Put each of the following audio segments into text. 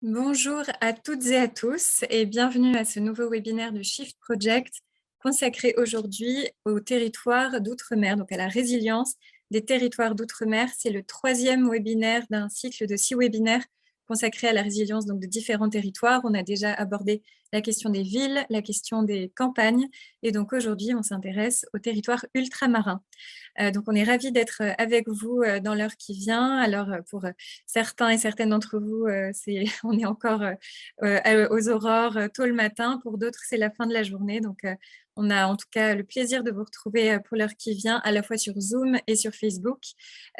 Bonjour à toutes et à tous et bienvenue à ce nouveau webinaire du Shift Project consacré aujourd'hui au territoire d'outre-mer, donc à la résilience des territoires d'outre-mer. C'est le troisième webinaire d'un cycle de 6 webinaires consacrés à la résilience donc, de différents territoires. On a déjà abordé la question des villes, la question des campagnes et donc aujourd'hui on s'intéresse aux territoires ultramarins. Donc, on est ravis d'être avec vous dans l'heure qui vient. Alors, pour certains et certaines d'entre vous, on est encore aux aurores tôt le matin. Pour d'autres, c'est la fin de la journée. Donc, on a en tout cas le plaisir de vous retrouver pour l'heure qui vient, à la fois sur Zoom et sur Facebook.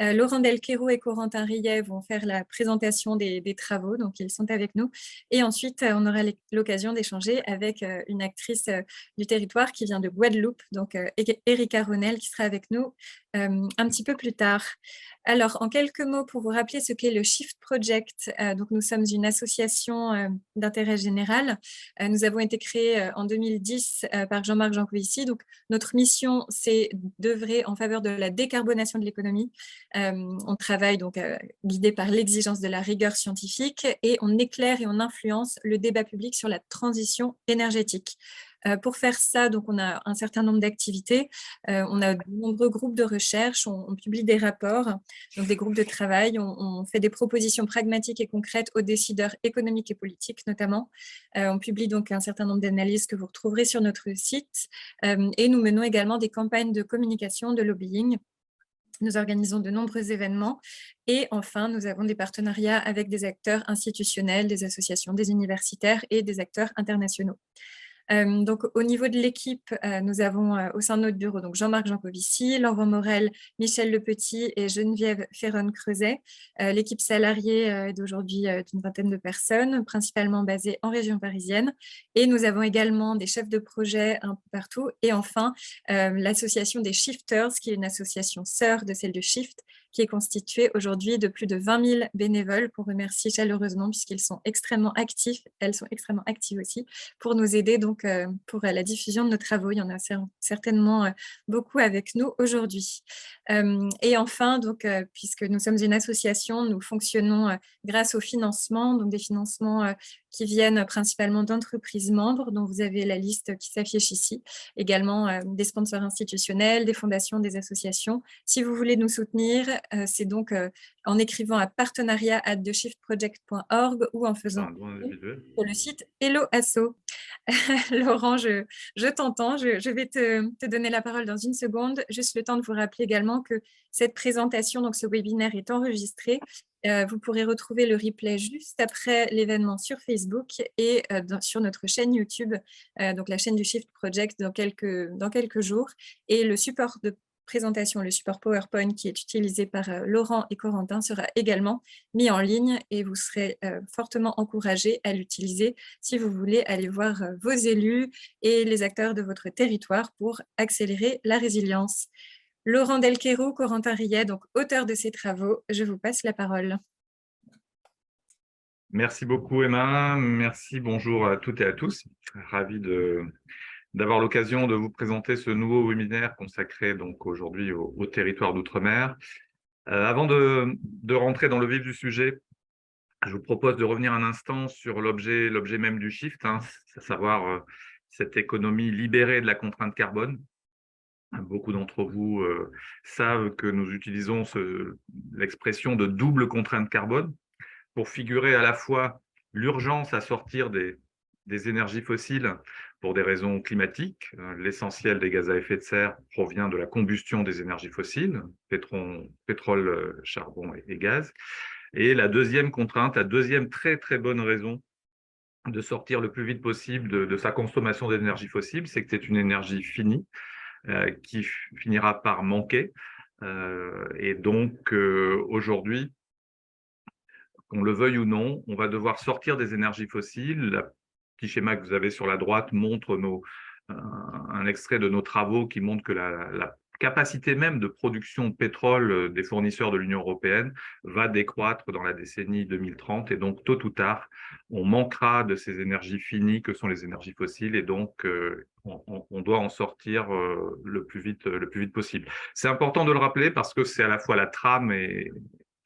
Laurent Delquero et Corentin Rillet vont faire la présentation des travaux, donc ils sont avec nous. Et ensuite, on aura l'occasion d'échanger avec une actrice du territoire qui vient de Guadeloupe, donc Erika Ronel, qui sera avec nous un petit peu plus tard. Alors, en quelques mots, pour vous rappeler ce qu'est le Shift Project, donc nous sommes une association d'intérêt général. Nous avons été créés en 2010 par Jean-Marc Jancovici. Donc, notre mission, c'est d'œuvrer en faveur de la décarbonation de l'économie. On travaille donc guidé par l'exigence de la rigueur scientifique et on éclaire et on influence le débat public sur la transition énergétique. Pour faire ça, donc, on a un certain nombre d'activités. On a de nombreux groupes de recherche, on publie des rapports, donc des groupes de travail, on fait des propositions pragmatiques et concrètes aux décideurs économiques et politiques notamment. On publie donc un certain nombre d'analyses que vous retrouverez sur notre site et nous menons également des campagnes de communication, de lobbying. Nous organisons de nombreux événements et enfin, nous avons des partenariats avec des acteurs institutionnels, des associations, des universitaires et des acteurs internationaux. Donc, au niveau de l'équipe, nous avons au sein de notre bureau donc Jean-Marc Jancovici, Laurent Morel, Michel Lepetit et Geneviève Ferron-Creuset. L'équipe salariée est d'aujourd'hui d'une vingtaine de personnes, principalement basée en région parisienne. Et nous avons également des chefs de projet un peu partout. Et enfin, l'association des Shifters, qui est une association sœur de celle de Shift, qui est constituée aujourd'hui de plus de 20 000 bénévoles, qu'on remercie chaleureusement puisqu'ils sont extrêmement actifs, elles sont extrêmement actives aussi, pour nous aider donc, pour la diffusion de nos travaux. Il y en a certainement beaucoup avec nous aujourd'hui. Et enfin, donc, puisque nous sommes une association, nous fonctionnons grâce au financement, donc des financements qui viennent principalement d'entreprises membres, dont vous avez la liste qui s'affiche ici, également des sponsors institutionnels, des fondations, des associations. Si vous voulez nous soutenir, c'est donc en écrivant à partenariat@theshiftproject.org ou en faisant sur le site Hello Asso. Laurent, je t'entends. Je vais te donner la parole dans une seconde. Juste le temps de vous rappeler également que cette présentation, donc ce webinaire est enregistré. Vous pourrez retrouver le replay juste après l'événement sur Facebook et sur notre chaîne YouTube, donc la chaîne du Shift Project dans quelques jours. Et le support de présentation, le support PowerPoint qui est utilisé par Laurent et Corentin sera également mis en ligne et vous serez fortement encouragés à l'utiliser si vous voulez aller voir vos élus et les acteurs de votre territoire pour accélérer la résilience. Laurent Delquero, Corentin Rillet, donc auteur de ces travaux, je vous passe la parole. Merci beaucoup Emma, merci, bonjour à toutes et à tous. Ravi d'avoir l'occasion de vous présenter ce nouveau webinaire consacré donc aujourd'hui au territoire d'outre-mer. Avant de rentrer dans le vif du sujet, je vous propose de revenir un instant sur l'objet même du Shift, à savoir cette économie libérée de la contrainte carbone. Beaucoup d'entre vous savent que nous utilisons l'expression de double contrainte carbone pour figurer à la fois l'urgence à sortir des énergies fossiles pour des raisons climatiques. L'essentiel des gaz à effet de serre provient de la combustion des énergies fossiles, pétrole, charbon et gaz. Et la deuxième contrainte, la deuxième très très bonne raison de sortir le plus vite possible de sa consommation d'énergie fossile, c'est que c'est une énergie finie qui finira par manquer. Et donc aujourd'hui, qu'on le veuille ou non, on va devoir sortir des énergies fossiles. Le petit schéma que vous avez sur la droite montre un extrait de nos travaux qui montre que la capacité même de production de pétrole des fournisseurs de l'Union européenne va décroître dans la décennie 2030. Et donc, tôt ou tard, on manquera de ces énergies finies que sont les énergies fossiles. Et donc, on doit en sortir le plus vite possible. C'est important de le rappeler parce que c'est à la fois la trame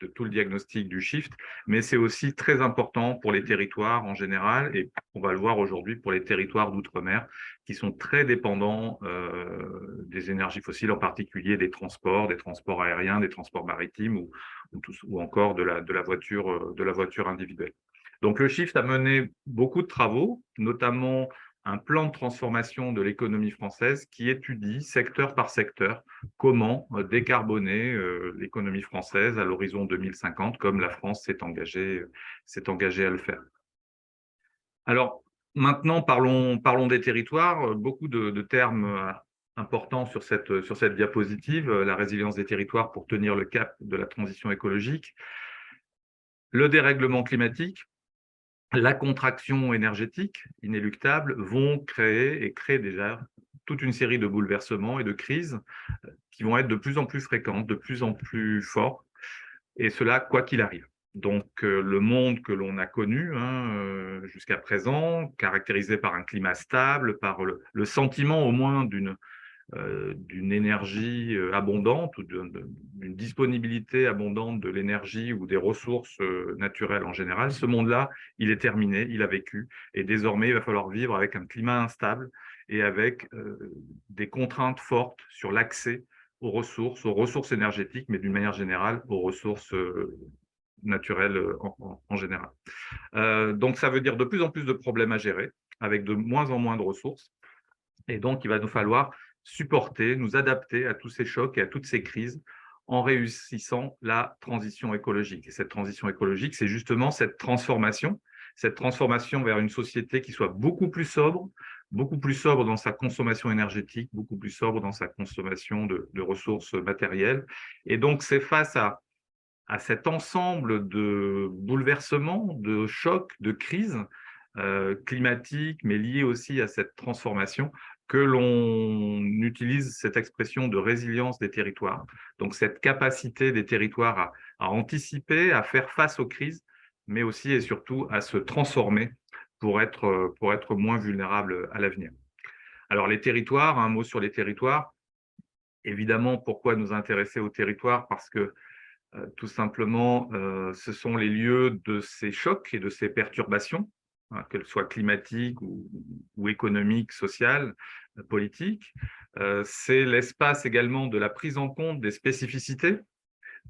tout le diagnostic du Shift, mais c'est aussi très important pour les territoires en général, et on va le voir aujourd'hui pour les territoires d'outre-mer qui sont très dépendants des énergies fossiles, en particulier des transports aériens, des transports maritimes ou encore de la voiture individuelle. Donc le Shift a mené beaucoup de travaux, notamment un plan de transformation de l'économie française qui étudie secteur par secteur comment décarboner l'économie française à l'horizon 2050, comme la France s'est engagée à le faire. Alors, maintenant, parlons des territoires. Beaucoup de termes importants sur cette diapositive. La résilience des territoires pour tenir le cap de la transition écologique, le dérèglement climatique, la contraction énergétique inéluctable vont créer déjà toute une série de bouleversements et de crises qui vont être de plus en plus fréquentes, de plus en plus fortes, et cela quoi qu'il arrive. Donc le monde que l'on a connu jusqu'à présent, caractérisé par un climat stable, par le sentiment au moins d'une énergie abondante ou d'une disponibilité abondante de l'énergie ou des ressources naturelles en général, ce monde-là, il est terminé, il a vécu, et désormais, il va falloir vivre avec un climat instable et avec des contraintes fortes sur l'accès aux ressources énergétiques, mais d'une manière générale, aux ressources naturelles en général. Donc, ça veut dire de plus en plus de problèmes à gérer, avec de moins en moins de ressources, et donc il va nous falloir supporter, nous adapter à tous ces chocs et à toutes ces crises en réussissant la transition écologique. Et cette transition écologique, c'est justement cette transformation vers une société qui soit beaucoup plus sobre dans sa consommation énergétique, beaucoup plus sobre dans sa consommation de ressources matérielles. Et donc, c'est face à cet ensemble de bouleversements, de chocs, de crises climatiques, mais liées aussi à cette transformation, que l'on utilise cette expression de résilience des territoires. Donc, cette capacité des territoires à anticiper, à faire face aux crises, mais aussi et surtout à se transformer pour être moins vulnérables à l'avenir. Alors, les territoires, un mot sur les territoires. Évidemment, pourquoi nous intéresser aux territoires? Parce que tout simplement, ce sont les lieux de ces chocs et de ces perturbations, qu'elles soient climatiques ou économiques, sociales, politiques. C'est l'espace également de la prise en compte des spécificités,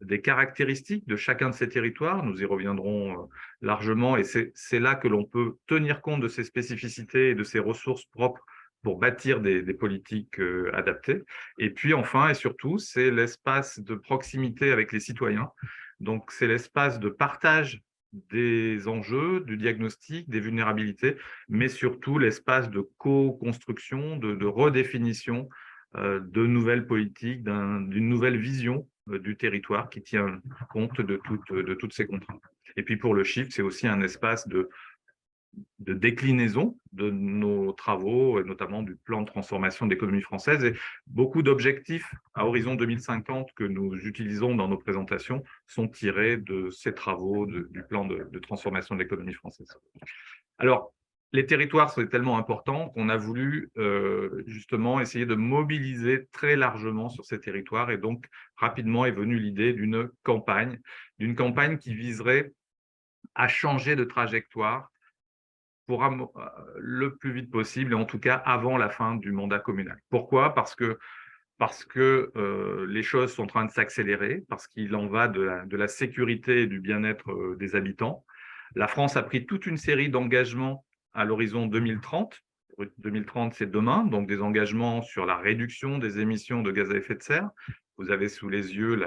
des caractéristiques de chacun de ces territoires. Nous y reviendrons largement, et c'est là que l'on peut tenir compte de ces spécificités et de ces ressources propres pour bâtir des politiques adaptées. Et puis enfin et surtout, c'est l'espace de proximité avec les citoyens. Donc c'est l'espace de partage des enjeux, du diagnostic, des vulnérabilités, mais surtout l'espace de co-construction, de redéfinition de nouvelles politiques, d'une nouvelle vision du territoire qui tient compte de toutes ces contraintes. Et puis pour le Shift, c'est aussi un espace de déclinaison de nos travaux, et notamment du plan de transformation de l'économie française. Et beaucoup d'objectifs à horizon 2050 que nous utilisons dans nos présentations sont tirés de ces travaux du plan de transformation de l'économie française. Alors, les territoires sont tellement importants qu'on a voulu justement essayer de mobiliser très largement sur ces territoires, et donc rapidement est venue l'idée d'une campagne qui viserait à changer de trajectoire pour le plus vite possible, et en tout cas avant la fin du mandat communal. Pourquoi? Parce que les choses sont en train de s'accélérer, parce qu'il en va de la sécurité et du bien-être des habitants. La France a pris toute une série d'engagements à l'horizon 2030. 2030, c'est demain, donc des engagements sur la réduction des émissions de gaz à effet de serre. Vous avez sous les yeux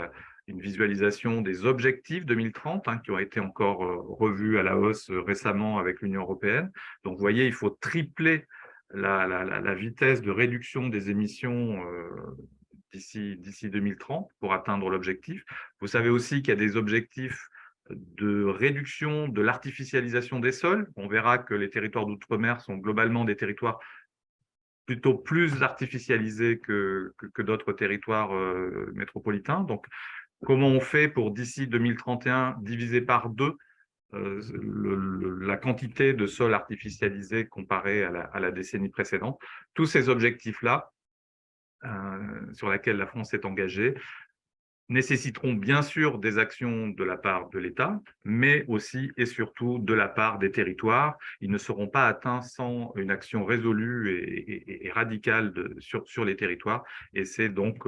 une visualisation des objectifs 2030 qui ont été encore revus à la hausse récemment avec l'Union européenne. Donc, vous voyez, il faut tripler la vitesse de réduction des émissions d'ici 2030 pour atteindre l'objectif. Vous savez aussi qu'il y a des objectifs de réduction de l'artificialisation des sols. On verra que les territoires d'outre-mer sont globalement des territoires plutôt plus artificialisés que d'autres territoires métropolitains. Donc, comment on fait pour, d'ici 2031, diviser par 2 la quantité de sol artificialisé comparée à la décennie précédente? Tous ces objectifs-là, sur lesquels la France est engagée, nécessiteront bien sûr des actions de la part de l'État, mais aussi et surtout de la part des territoires. Ils ne seront pas atteints sans une action résolue et radicale sur les territoires. Et c'est donc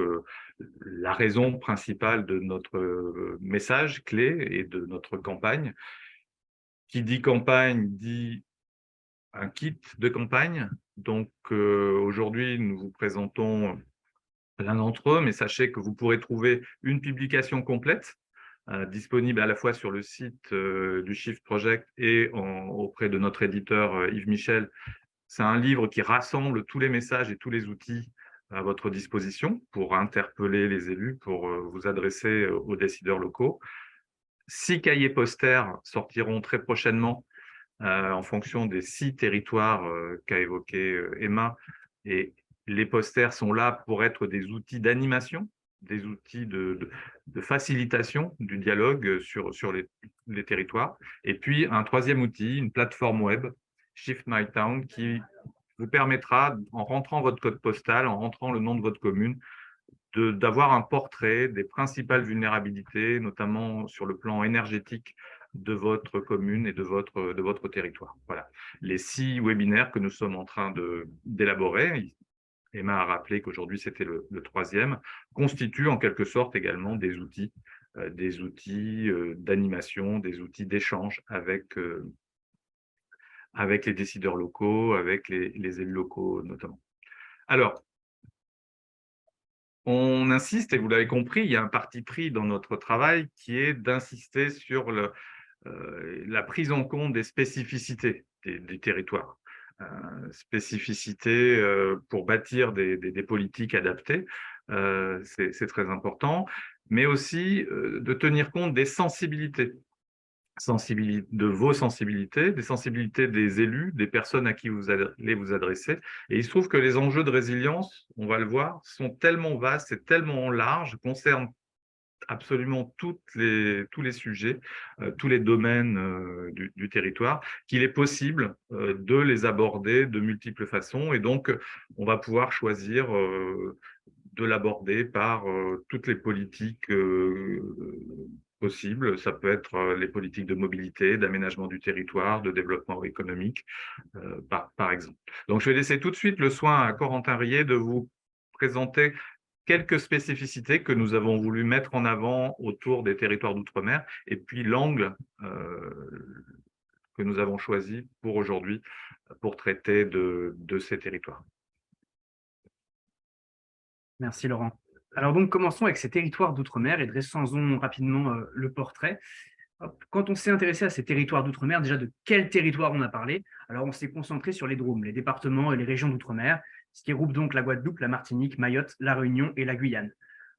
la raison principale de notre message clé et de notre campagne. Qui dit campagne dit un kit de campagne. Donc aujourd'hui, nous vous présentons l'un d'entre eux, mais sachez que vous pourrez trouver une publication complète disponible à la fois sur le site du Shift Project et auprès de notre éditeur Yves Michel. C'est un livre qui rassemble tous les messages et tous les outils à votre disposition pour interpeller les élus, pour vous adresser aux décideurs locaux. 6 cahiers posters sortiront très prochainement en fonction des 6 territoires qu'a évoqué Emma. Et les posters sont là pour être des outils d'animation, des outils de facilitation du dialogue sur les territoires. Et puis, un troisième outil, une plateforme web, Shift My Town, qui vous permettra, en rentrant votre code postal, en rentrant le nom de votre commune, d'avoir un portrait des principales vulnérabilités, notamment sur le plan énergétique de votre commune et de votre territoire. Voilà, les 6 webinaires que nous sommes en train d'élaborer, Emma a rappelé qu'aujourd'hui c'était le troisième, constituent en quelque sorte également des outils d'animation, des outils d'échange avec les décideurs locaux, avec les élus locaux notamment. Alors, on insiste, et vous l'avez compris, il y a un parti pris dans notre travail qui est d'insister sur la prise en compte des spécificités des territoires. Spécificités pour bâtir des politiques adaptées, c'est très important, mais aussi de tenir compte des sensibilités. De vos sensibilités, des sensibilités des élus, des personnes à qui vous allez vous adresser. Et il se trouve que les enjeux de résilience, on va le voir, sont tellement vastes et tellement larges, concernent absolument tous les sujets, tous les domaines du territoire, qu'il est possible de les aborder de multiples façons. Et donc, on va pouvoir choisir de l'aborder par toutes les politiques possibles. Ça peut être les politiques de mobilité, d'aménagement du territoire, de développement économique, par exemple. Donc, je vais laisser tout de suite le soin à Corentin Rier de vous présenter quelques spécificités que nous avons voulu mettre en avant autour des territoires d'outre-mer et puis l'angle que nous avons choisi pour aujourd'hui pour traiter de ces territoires. Merci Laurent. Alors donc commençons avec ces territoires d'outre-mer et dressons rapidement le portrait. Quand on s'est intéressé à ces territoires d'outre-mer, déjà de quel territoire on a parlé? Alors on s'est concentré sur les DROM, les départements et les régions d'outre-mer, ce qui regroupe donc la Guadeloupe, la Martinique, Mayotte, la Réunion et la Guyane.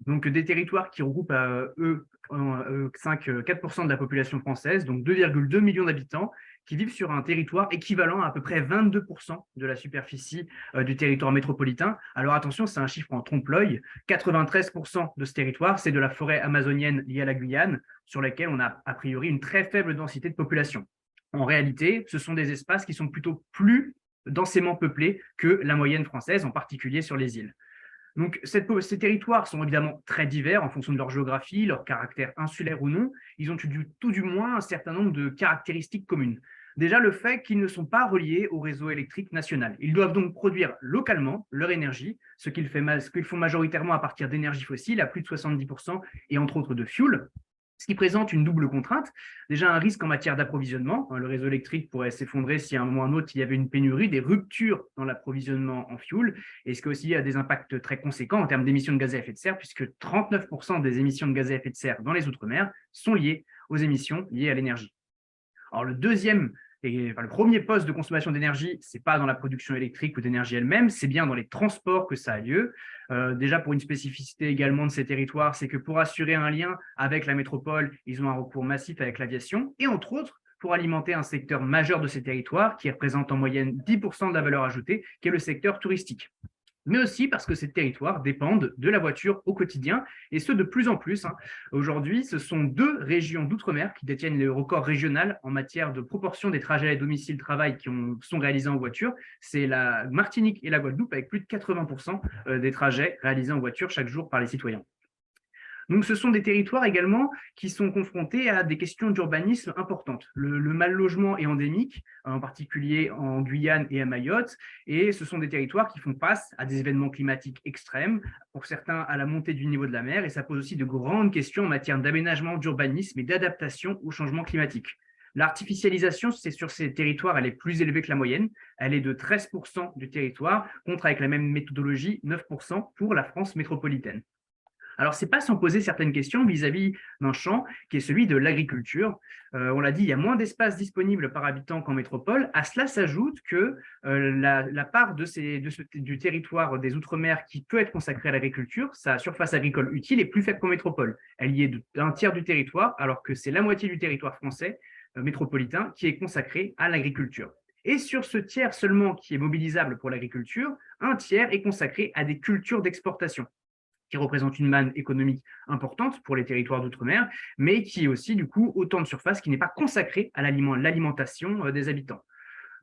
Donc des territoires qui regroupent à eux 4% de la population française, donc 2,2 millions d'habitants, qui vivent sur un territoire équivalent à peu près 22% de la superficie du territoire métropolitain. Alors attention, c'est un chiffre en trompe-l'œil. 93% de ce territoire, c'est de la forêt amazonienne liée à la Guyane, sur laquelle on a a priori une très faible densité de population. En réalité, ce sont des espaces qui sont plutôt plus densément peuplés que la moyenne française, en particulier sur les îles. Donc, ces territoires sont évidemment très divers en fonction de leur géographie, leur caractère insulaire ou non. Ils ont tout du moins un certain nombre de caractéristiques communes. Déjà, le fait qu'ils ne sont pas reliés au réseau électrique national. Ils doivent donc produire localement leur énergie, ce qu'ils font majoritairement à partir d'énergie fossile, à plus de 70%, et entre autres de fioul, ce qui présente une double contrainte. Déjà un risque en matière d'approvisionnement. Le réseau électrique pourrait s'effondrer si à un moment ou à un autre, il y avait une pénurie, des ruptures dans l'approvisionnement en fioul, et ce qui aussi a des impacts très conséquents en termes d'émissions de gaz à effet de serre, puisque 39% des émissions de gaz à effet de serre dans les Outre-mer sont liées aux émissions liées à l'énergie. Alors le premier poste de consommation d'énergie, ce n'est pas dans la production électrique ou d'énergie elle-même, c'est bien dans les transports que ça a lieu. Déjà, pour une spécificité également de ces territoires, c'est que pour assurer un lien avec la métropole, ils ont un recours massif avec l'aviation et entre autres, pour alimenter un secteur majeur de ces territoires qui représente en moyenne 10% de la valeur ajoutée, qui est le secteur touristique. Mais aussi parce que ces territoires dépendent de la voiture au quotidien, et ce de plus en plus. Aujourd'hui, ce sont 2 régions d'outre-mer qui détiennent le record régional en matière de proportion des trajets à domicile-travail qui sont réalisés en voiture. C'est la Martinique et la Guadeloupe, avec plus de 80% des trajets réalisés en voiture chaque jour par les citoyens. Donc, ce sont des territoires également qui sont confrontés à des questions d'urbanisme importantes. Le mal-logement est endémique, en particulier en Guyane et à Mayotte, et ce sont des territoires qui font face à des événements climatiques extrêmes, pour certains à la montée du niveau de la mer, et ça pose aussi de grandes questions en matière d'aménagement, d'urbanisme et d'adaptation au changement climatique. L'artificialisation, c'est sur ces territoires, elle est plus élevée que la moyenne. Elle est de 13% du territoire, contre avec la même méthodologie, 9% pour la France métropolitaine. Alors, ce n'est pas sans poser certaines questions vis-à-vis d'un champ qui est celui de l'agriculture. On l'a dit, il y a moins d'espace disponible par habitant qu'en métropole. À cela s'ajoute que la part du territoire des Outre-mer qui peut être consacrée à l'agriculture, sa surface agricole utile est plus faible qu'en métropole. Elle y est d'un tiers du territoire, alors que c'est la moitié du territoire français métropolitain qui est consacré à l'agriculture. Et sur ce tiers seulement qui est mobilisable pour l'agriculture, un tiers est consacré à des cultures d'exportation, qui représente une manne économique importante pour les territoires d'outre-mer, mais qui est aussi, du coup, autant de surface qui n'est pas consacrée à l'alimentation des habitants.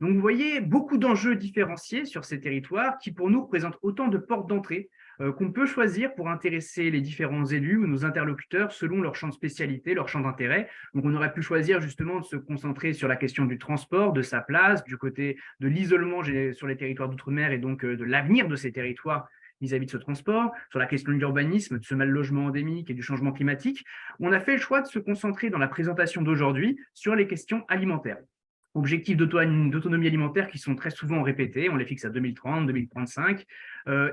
Donc, vous voyez beaucoup d'enjeux différenciés sur ces territoires qui, pour nous, représentent autant de portes d'entrée qu'on peut choisir pour intéresser les différents élus ou nos interlocuteurs selon leur champ de spécialité, leur champ d'intérêt. Donc, on aurait pu choisir justement de se concentrer sur la question du transport, de sa place, du côté de l'isolement sur les territoires d'outre-mer et donc de l'avenir de ces territoires vis-à-vis de ce transport, sur la question de l'urbanisme, de ce mal-logement endémique et du changement climatique. On a fait le choix de se concentrer dans la présentation d'aujourd'hui sur les questions alimentaires. Objectifs d'autonomie alimentaire qui sont très souvent répétés, on les fixe à 2030, 2035,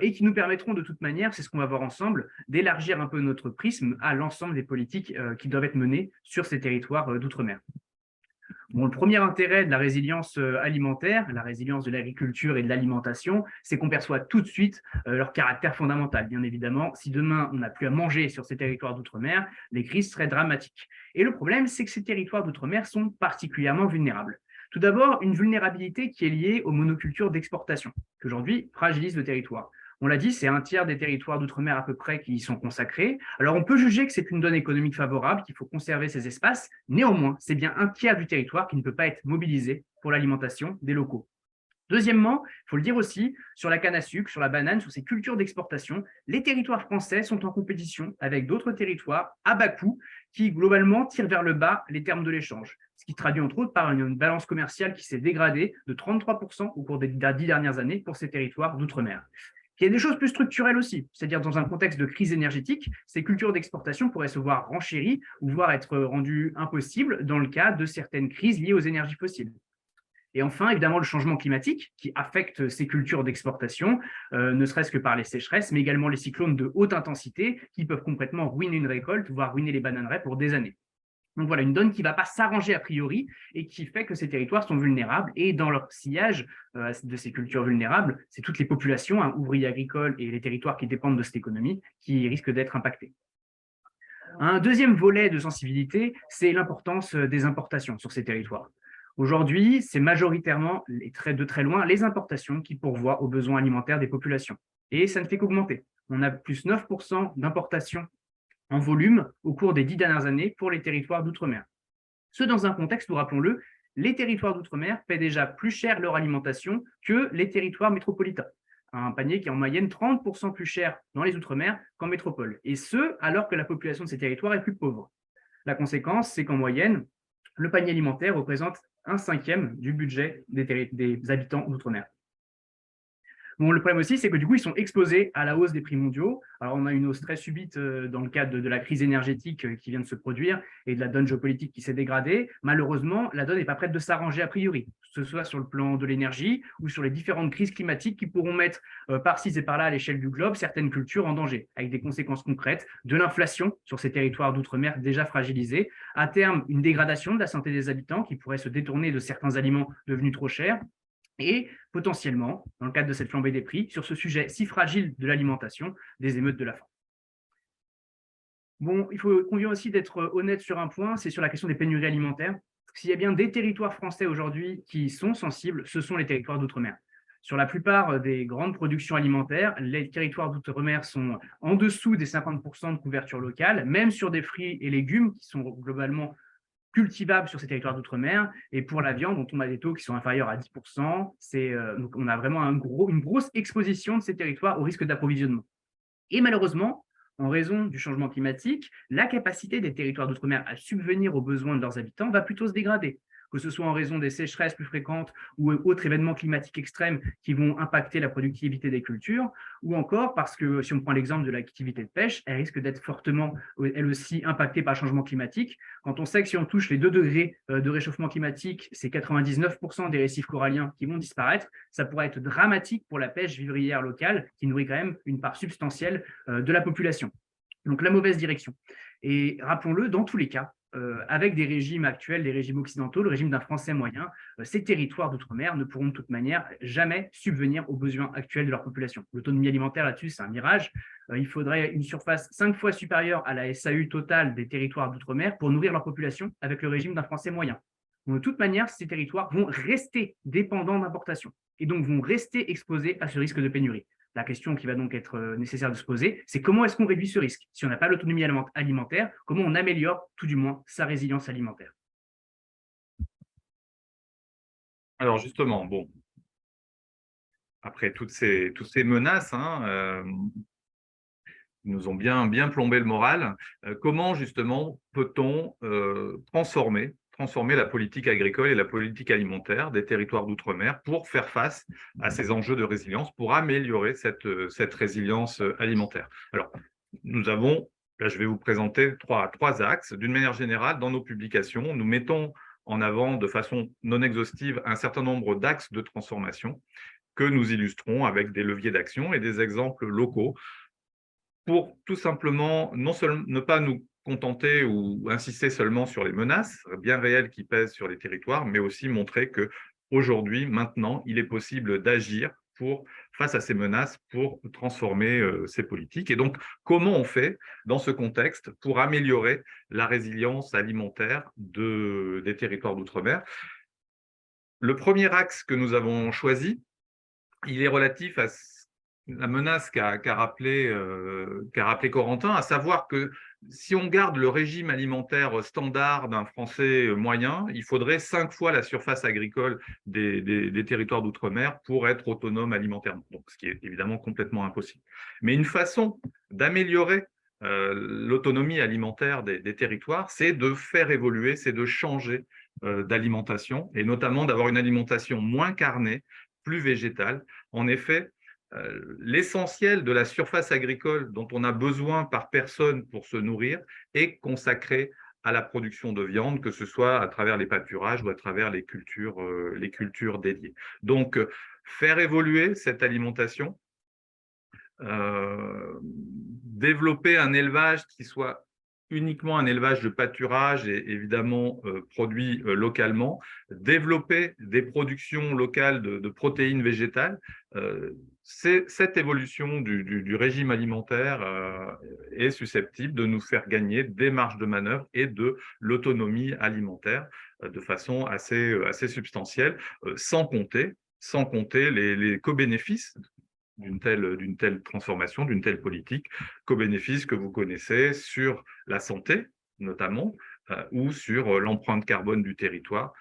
et qui nous permettront de toute manière, c'est ce qu'on va voir ensemble, d'élargir un peu notre prisme à l'ensemble des politiques qui doivent être menées sur ces territoires d'outre-mer. Bon, le premier intérêt de la résilience alimentaire, la résilience de l'agriculture et de l'alimentation, c'est qu'on perçoit tout de suite leur caractère fondamental. Bien évidemment, si demain on n'a plus à manger sur ces territoires d'outre-mer, les crises seraient dramatiques. Et le problème, c'est que ces territoires d'outre-mer sont particulièrement vulnérables. Tout d'abord, une vulnérabilité qui est liée aux monocultures d'exportation, qui aujourd'hui fragilisent le territoire. On l'a dit, c'est un tiers des territoires d'outre-mer à peu près qui y sont consacrés. Alors, on peut juger que c'est une donne économique favorable, qu'il faut conserver ces espaces. Néanmoins, c'est bien un tiers du territoire qui ne peut pas être mobilisé pour l'alimentation des locaux. Deuxièmement, il faut le dire aussi, sur la canne à sucre, sur la banane, sur ces cultures d'exportation, les territoires français sont en compétition avec d'autres territoires à bas coût qui, globalement, tirent vers le bas les termes de l'échange, ce qui traduit entre autres par une balance commerciale qui s'est dégradée de 33% au cours des 10 dernières années pour ces territoires d'outre-mer. Il y a des choses plus structurelles aussi, c'est-à-dire dans un contexte de crise énergétique, ces cultures d'exportation pourraient se voir renchéries ou voire être rendues impossibles dans le cas de certaines crises liées aux énergies fossiles. Et enfin, évidemment, le changement climatique qui affecte ces cultures d'exportation, ne serait-ce que par les sécheresses, mais également les cyclones de haute intensité qui peuvent complètement ruiner une récolte, voire ruiner les bananeraies pour des années. Donc voilà, une donne qui ne va pas s'arranger a priori et qui fait que ces territoires sont vulnérables. Et dans leur sillage de ces cultures vulnérables, c'est toutes les populations, ouvriers agricoles et les territoires qui dépendent de cette économie, qui risquent d'être impactés. Un deuxième volet de sensibilité, c'est l'importance des importations sur ces territoires. Aujourd'hui, c'est majoritairement, de très loin, les importations qui pourvoient aux besoins alimentaires des populations. Et ça ne fait qu'augmenter. On a plus 9% d'importations en volume au cours des 10 dernières années pour les territoires d'outre-mer. Ce, dans un contexte où, rappelons-le, les territoires d'outre-mer paient déjà plus cher leur alimentation que les territoires métropolitains. Un panier qui est en moyenne 30% plus cher dans les outre-mer qu'en métropole. Et ce, alors que la population de ces territoires est plus pauvre. La conséquence, c'est qu'en moyenne, le panier alimentaire représente 1/5 du budget des habitants d'outre-mer. Bon, le problème aussi, c'est que du coup, ils sont exposés à la hausse des prix mondiaux. Alors, on a une hausse très subite dans le cadre de la crise énergétique qui vient de se produire et de la donne géopolitique qui s'est dégradée. Malheureusement, la donne n'est pas prête de s'arranger a priori, que ce soit sur le plan de l'énergie ou sur les différentes crises climatiques qui pourront mettre par-ci et par-là à l'échelle du globe certaines cultures en danger, avec des conséquences concrètes, de l'inflation sur ces territoires d'outre-mer déjà fragilisés, à terme une dégradation de la santé des habitants qui pourrait se détourner de certains aliments devenus trop chers, et potentiellement, dans le cadre de cette flambée des prix, sur ce sujet si fragile de l'alimentation, des émeutes de la faim. Bon, il convient aussi d'être honnête sur un point, c'est sur la question des pénuries alimentaires. S'il y a bien des territoires français aujourd'hui qui sont sensibles, ce sont les territoires d'outre-mer. Sur la plupart des grandes productions alimentaires, les territoires d'outre-mer sont en dessous des 50% de couverture locale, même sur des fruits et légumes qui sont globalement cultivables sur ces territoires d'outre-mer, et pour la viande, on a des taux qui sont inférieurs à 10%. Donc on a vraiment une grosse exposition de ces territoires au risque d'approvisionnement. Et malheureusement, En raison du changement climatique, la capacité des territoires d'outre-mer à subvenir aux besoins de leurs habitants va plutôt se dégrader, que ce soit en raison des sécheresses plus fréquentes ou autres événements climatiques extrêmes qui vont impacter la productivité des cultures, ou encore parce que, si on prend l'exemple de l'activité de pêche, elle risque d'être fortement, elle aussi, impactée par le changement climatique. Quand on sait que si on touche les 2 degrés de réchauffement climatique, c'est 99% des récifs coralliens qui vont disparaître, ça pourrait être dramatique pour la pêche vivrière locale, qui nourrit quand même une part substantielle de la population. Donc la mauvaise direction. Et rappelons-le, dans tous les cas, avec des régimes actuels, des régimes occidentaux, le régime d'un Français moyen, ces territoires d'outre-mer ne pourront de toute manière jamais subvenir aux besoins actuels de leur population. L'autonomie alimentaire là-dessus, c'est un mirage. Il faudrait une surface 5 fois supérieure à la SAU totale des territoires d'outre-mer pour nourrir leur population avec le régime d'un Français moyen. Donc, de toute manière, ces territoires vont rester dépendants d'importations et donc vont rester exposés à ce risque de pénurie. La question qui va donc être nécessaire de se poser, c'est comment est-ce qu'on réduit ce risque? Si on n'a pas l'autonomie alimentaire, comment on améliore tout du moins sa résilience alimentaire? Alors justement, bon, après toutes ces menaces, nous ont bien plombé le moral, comment justement peut-on transformer la politique agricole et la politique alimentaire des territoires d'outre-mer pour faire face à ces enjeux de résilience, pour améliorer cette résilience alimentaire? Alors, nous avons, là je vais vous présenter trois axes. D'une manière générale, dans nos publications, nous mettons en avant de façon non exhaustive un certain nombre d'axes de transformation que nous illustrons avec des leviers d'action et des exemples locaux pour tout simplement ne pas nous contenter ou insister seulement sur les menaces bien réelles qui pèsent sur les territoires, mais aussi montrer qu'aujourd'hui, maintenant, il est possible d'agir face à ces menaces pour transformer ces politiques. Et donc, comment on fait dans ce contexte pour améliorer la résilience alimentaire des territoires d'outre-mer? Le premier axe que nous avons choisi, il est relatif à la menace qu'a rappelé Corentin, à savoir que si on garde le régime alimentaire standard d'un Français moyen, il faudrait 5 fois la surface agricole des territoires d'outre-mer pour être autonome alimentairement, donc ce qui est évidemment complètement impossible. Mais une façon d'améliorer l'autonomie alimentaire des territoires, c'est de faire évoluer, c'est de changer d'alimentation, et notamment d'avoir une alimentation moins carnée, plus végétale. En effet, l'essentiel de la surface agricole dont on a besoin par personne pour se nourrir est consacré à la production de viande, que ce soit à travers les pâturages ou à travers les cultures dédiées. Donc, faire évoluer cette alimentation, développer un élevage qui soit uniquement un élevage de pâturage et évidemment produit localement, développer des productions locales de protéines végétales, cette évolution du régime alimentaire est susceptible de nous faire gagner des marges de manœuvre et de l'autonomie alimentaire de façon assez substantielle, sans compter les co-bénéfices d'une telle transformation, d'une telle politique, co-bénéfices que vous connaissez sur la santé, notamment, ou sur l'empreinte carbone du territoire,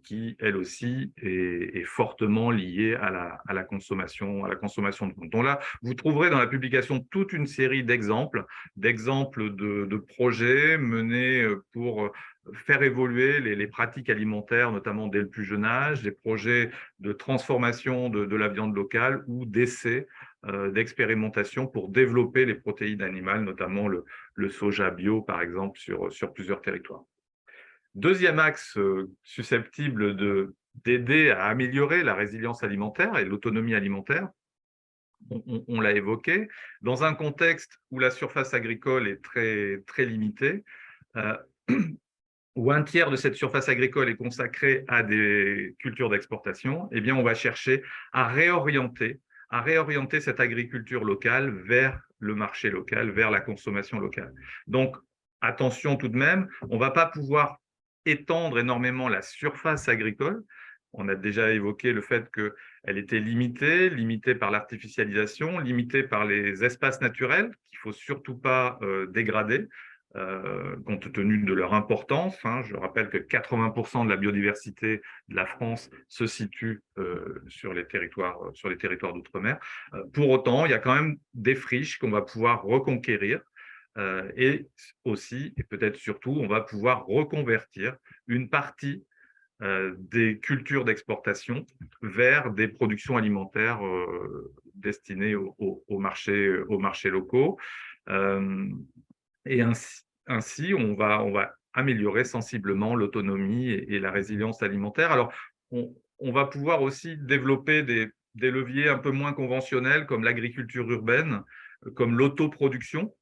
qui, elle aussi, est fortement liée à la consommation de viande. Donc là, vous trouverez dans la publication toute une série d'exemples de projets menés pour faire évoluer les pratiques alimentaires, notamment dès le plus jeune âge, des projets de transformation de la viande locale ou d'essais, d'expérimentation pour développer les protéines animales, notamment le soja bio, par exemple, sur plusieurs territoires. Deuxième axe susceptible d'aider à améliorer la résilience alimentaire et l'autonomie alimentaire, on l'a évoqué, dans un contexte où la surface agricole est très limitée, où un tiers de cette surface agricole est consacrée à des cultures d'exportation, eh bien, on va chercher à réorienter cette agriculture locale vers le marché local, vers la consommation locale. Donc, attention tout de même, on ne va pas pouvoir étendre énormément la surface agricole. On a déjà évoqué le fait qu'elle était limitée par l'artificialisation, limitée par les espaces naturels qu'il ne faut surtout pas dégrader. compte tenu de leur importance. Je rappelle que 80% de la biodiversité de la France se situe sur les territoires d'outre-mer. Pour autant, il y a quand même des friches qu'on va pouvoir reconquérir et aussi, et peut-être surtout, on va pouvoir reconvertir une partie des cultures d'exportation vers des productions alimentaires destinées aux marchés locaux. Et ainsi on va améliorer sensiblement l'autonomie et la résilience alimentaire. Alors, on va pouvoir aussi développer des leviers un peu moins conventionnels comme l'agriculture urbaine, comme l'autoproduction,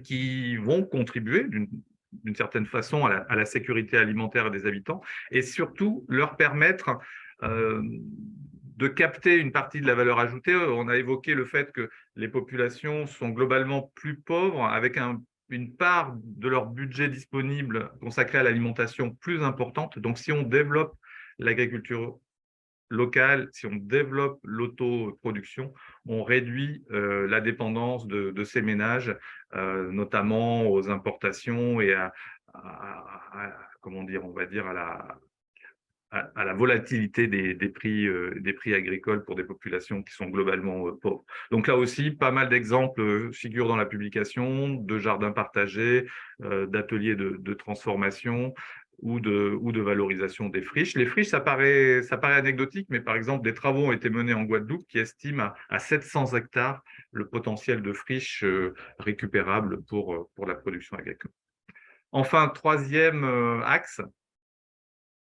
qui vont contribuer d'une certaine façon à la sécurité alimentaire des habitants et surtout leur permettre de capter une partie de la valeur ajoutée. On a évoqué le fait que les populations sont globalement plus pauvres avec une part de leur budget disponible consacrée à l'alimentation plus importante. Donc, si on développe l'agriculture locale, si on développe l'autoproduction, on réduit la dépendance de ces ménages, notamment aux importations et comment dire, on va dire à la volatilité des prix agricoles pour des populations qui sont globalement pauvres. Donc là aussi, pas mal d'exemples figurent dans la publication de jardins partagés, d'ateliers de transformation ou de valorisation des friches. Les friches, ça paraît anecdotique, mais par exemple, des travaux ont été menés en Guadeloupe qui estiment à 700 hectares le potentiel de friches récupérables pour la production agricole. Enfin, troisième axe,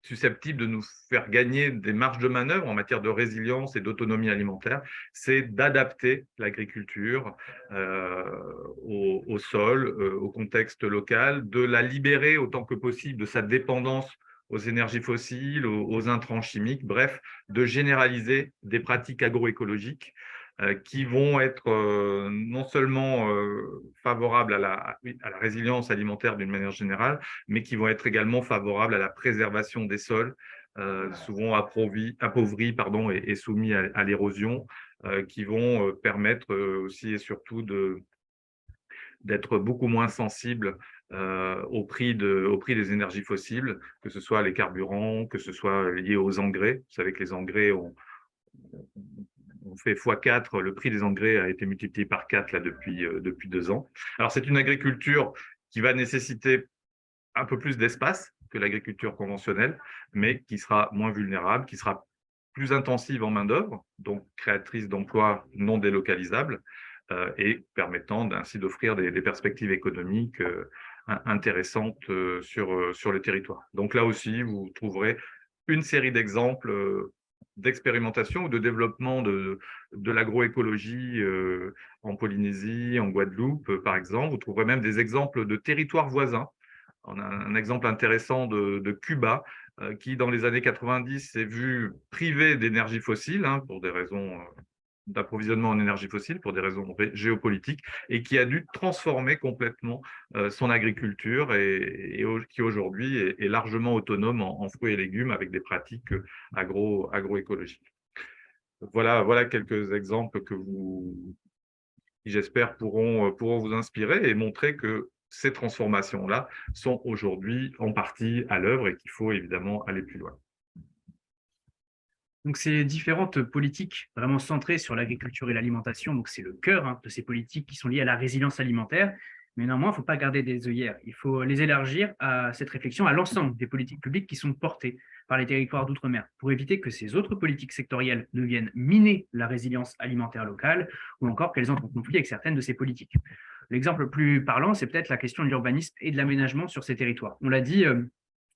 susceptible de nous faire gagner des marges de manœuvre en matière de résilience et d'autonomie alimentaire, c'est d'adapter l'agriculture au sol, au contexte local, de la libérer autant que possible de sa dépendance aux énergies fossiles, aux intrants chimiques, bref, de généraliser des pratiques agroécologiques qui vont être non seulement favorables à la résilience alimentaire d'une manière générale, mais qui vont être également favorables à la préservation des sols, souvent appauvris et soumis à l'érosion, qui vont permettre aussi et surtout d'être beaucoup moins sensibles au prix des énergies fossiles, que ce soit les carburants, que ce soit lié aux engrais. Vous savez que les engrais ont fait x4, le prix des engrais a été multiplié par 4 là, depuis 2 ans. Alors, c'est une agriculture qui va nécessiter un peu plus d'espace que l'agriculture conventionnelle, mais qui sera moins vulnérable, qui sera plus intensive en main-d'œuvre, donc créatrice d'emplois non délocalisables, et permettant ainsi d'offrir des perspectives économiques intéressantes sur le territoire. Donc là aussi, vous trouverez une série d'exemples d'expérimentation ou de développement de l'agroécologie en Polynésie, en Guadeloupe, par exemple. Vous trouverez même des exemples de territoires voisins. On a un exemple intéressant de Cuba, qui, dans les années 90, s'est vu privé d'énergie fossile pour des raisons d'approvisionnement en énergie fossile, pour des raisons géopolitiques, et qui a dû transformer complètement son agriculture et qui aujourd'hui est largement autonome en fruits et légumes avec des pratiques agroécologiques. Voilà quelques exemples qui, j'espère, pourront vous inspirer et montrer que ces transformations-là sont aujourd'hui en partie à l'œuvre et qu'il faut évidemment aller plus loin. Donc, ces différentes politiques vraiment centrées sur l'agriculture et l'alimentation, donc c'est le cœur de ces politiques qui sont liées à la résilience alimentaire. Mais néanmoins, il ne faut pas garder des œillères. Il faut les élargir à cette réflexion à l'ensemble des politiques publiques qui sont portées par les territoires d'outre-mer pour éviter que ces autres politiques sectorielles ne viennent miner la résilience alimentaire locale ou encore qu'elles entrent en conflit avec certaines de ces politiques. L'exemple le plus parlant, c'est peut-être la question de l'urbanisme et de l'aménagement sur ces territoires. On l'a dit,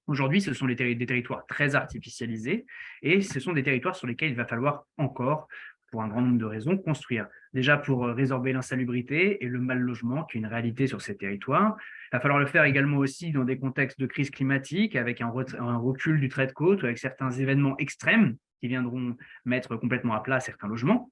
aujourd'hui, ce sont des territoires très artificialisés et ce sont des territoires sur lesquels il va falloir encore, pour un grand nombre de raisons, construire. Déjà pour résorber l'insalubrité et le mal logement, qui est une réalité sur ces territoires. Il va falloir le faire également aussi dans des contextes de crise climatique, avec un recul du trait de côte, ou avec certains événements extrêmes qui viendront mettre complètement à plat certains logements.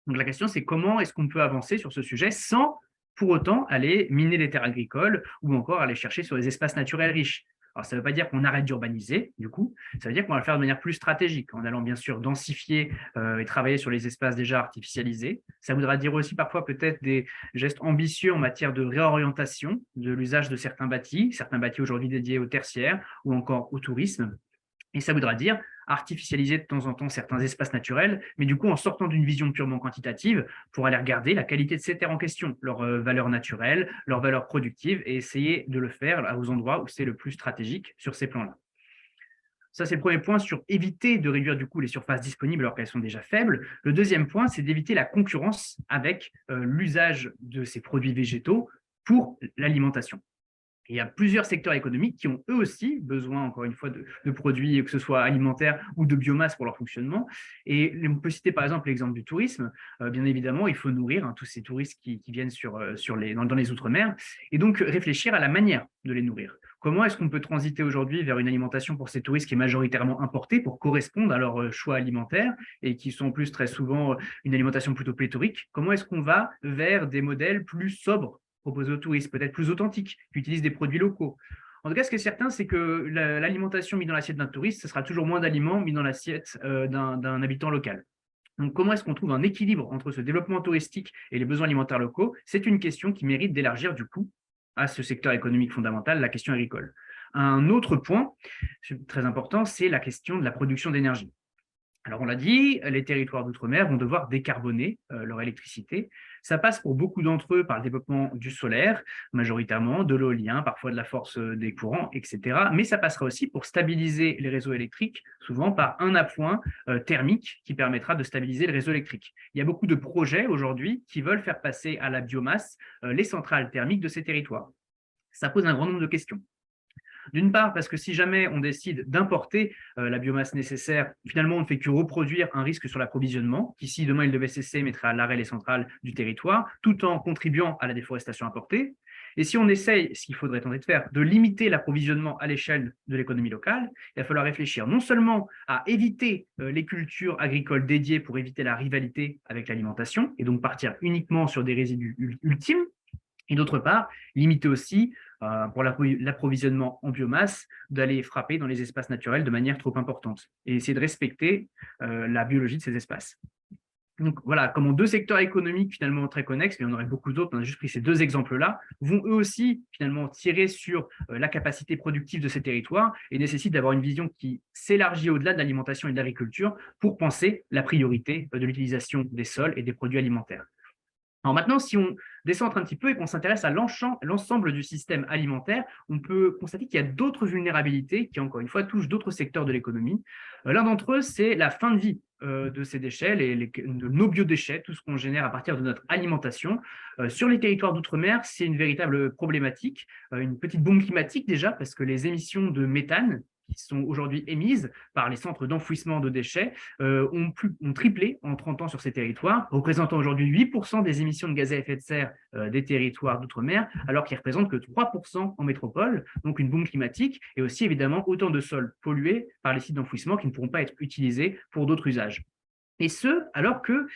Donc la question, c'est comment est-ce qu'on peut avancer sur ce sujet sans pour autant aller miner les terres agricoles ou encore aller chercher sur les espaces naturels riches. Alors, ça ne veut pas dire qu'on arrête d'urbaniser, du coup, ça veut dire qu'on va le faire de manière plus stratégique, en allant bien sûr densifier et travailler sur les espaces déjà artificialisés. Ça voudra dire aussi parfois peut-être des gestes ambitieux en matière de réorientation de l'usage de certains bâtis aujourd'hui dédiés au tertiaire ou encore au tourisme. Et ça voudra dire artificialiser de temps en temps certains espaces naturels, mais du coup en sortant d'une vision purement quantitative pour aller regarder la qualité de ces terres en question, leurs valeurs naturelles, leurs valeurs productives, et essayer de le faire aux endroits où c'est le plus stratégique sur ces plans-là. Ça, c'est le premier point sur éviter de réduire du coup les surfaces disponibles alors qu'elles sont déjà faibles. Le deuxième point, c'est d'éviter la concurrence avec l'usage de ces produits végétaux pour l'alimentation. Et il y a plusieurs secteurs économiques qui ont eux aussi besoin, encore une fois, de produits, que ce soit alimentaires ou de biomasse pour leur fonctionnement. Et on peut citer par exemple l'exemple du tourisme. Bien évidemment, il faut nourrir tous ces touristes qui viennent dans les Outre-mer, et donc réfléchir à la manière de les nourrir. Comment est-ce qu'on peut transiter aujourd'hui vers une alimentation pour ces touristes qui est majoritairement importée pour correspondre à leurs choix alimentaires et qui sont en plus très souvent une alimentation plutôt pléthorique? Comment est-ce qu'on va vers des modèles plus sobres proposés aux touristes, peut-être plus authentiques, qui utilisent des produits locaux? En tout cas, ce qui est certain, c'est que l'alimentation mise dans l'assiette d'un touriste, ce sera toujours moins d'aliments mis dans l'assiette d'un habitant local. Donc, comment est-ce qu'on trouve un équilibre entre ce développement touristique et les besoins alimentaires locaux? C'est une question qui mérite d'élargir du coup à ce secteur économique fondamental, la question agricole. Un autre point très important, c'est la question de la production d'énergie. Alors, on l'a dit, les territoires d'outre-mer vont devoir décarboner leur électricité. Ça passe pour beaucoup d'entre eux par le développement du solaire, majoritairement, de l'éolien, parfois de la force des courants, etc. Mais ça passera aussi pour stabiliser les réseaux électriques, souvent par un appoint thermique qui permettra de stabiliser le réseau électrique. Il y a beaucoup de projets aujourd'hui qui veulent faire passer à la biomasse les centrales thermiques de ces territoires. Ça pose un grand nombre de questions. D'une part, parce que si jamais on décide d'importer la biomasse nécessaire, finalement, on ne fait que reproduire un risque sur l'approvisionnement, qui, si demain il devait cesser, mettrait à l'arrêt les centrales du territoire, tout en contribuant à la déforestation importée. Et si on essaye, ce qu'il faudrait tenter de faire, de limiter l'approvisionnement à l'échelle de l'économie locale, il va falloir réfléchir non seulement à éviter les cultures agricoles dédiées pour éviter la rivalité avec l'alimentation, et donc partir uniquement sur des résidus ultimes, et d'autre part, limiter aussi, pour l'approvisionnement en biomasse, d'aller frapper dans les espaces naturels de manière trop importante et essayer de respecter la biologie de ces espaces. Donc voilà, comment deux secteurs économiques finalement très connexes, mais on aurait beaucoup d'autres, on a juste pris ces deux exemples-là, vont eux aussi finalement tirer sur la capacité productive de ces territoires et nécessitent d'avoir une vision qui s'élargit au-delà de l'alimentation et de l'agriculture pour penser la priorité de l'utilisation des sols et des produits alimentaires. Alors maintenant, si on descend un petit peu et qu'on s'intéresse à l'ensemble du système alimentaire, on peut constater qu'il y a d'autres vulnérabilités qui, encore une fois, touchent d'autres secteurs de l'économie. L'un d'entre eux, c'est la fin de vie de ces déchets, de nos biodéchets, tout ce qu'on génère à partir de notre alimentation. Sur les territoires d'outre-mer, c'est une véritable problématique, une petite bombe climatique déjà, parce que les émissions de méthane qui sont aujourd'hui émises par les centres d'enfouissement de déchets ont triplé en 30 ans sur ces territoires, représentant aujourd'hui 8% des émissions de gaz à effet de serre des territoires d'outre-mer, alors qu'ils ne représentent que 3% en métropole, donc une bombe climatique, et aussi évidemment autant de sols pollués par les sites d'enfouissement qui ne pourront pas être utilisés pour d'autres usages. Et ce, alors que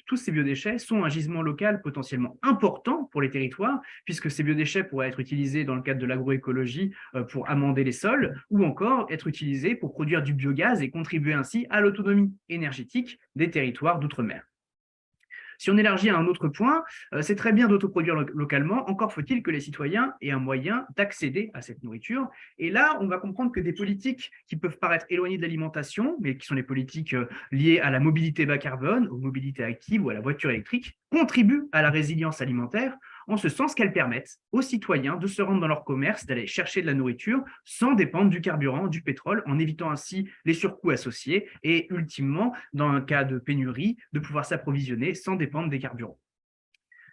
tous ces biodéchets sont un gisement local potentiellement important pour les territoires, puisque ces biodéchets pourraient être utilisés dans le cadre de l'agroécologie pour amender les sols, ou encore être utilisés pour produire du biogaz et contribuer ainsi à l'autonomie énergétique des territoires d'outre-mer. Si on élargit à un autre point, c'est très bien d'autoproduire localement, encore faut-il que les citoyens aient un moyen d'accéder à cette nourriture. Et là, on va comprendre que des politiques qui peuvent paraître éloignées de l'alimentation, mais qui sont les politiques liées à la mobilité bas carbone, aux mobilités actives ou à la voiture électrique, contribuent à la résilience alimentaire, en ce sens qu'elles permettent aux citoyens de se rendre dans leur commerce, d'aller chercher de la nourriture sans dépendre du carburant, du pétrole, en évitant ainsi les surcoûts associés et ultimement, dans un cas de pénurie, de pouvoir s'approvisionner sans dépendre des carburants.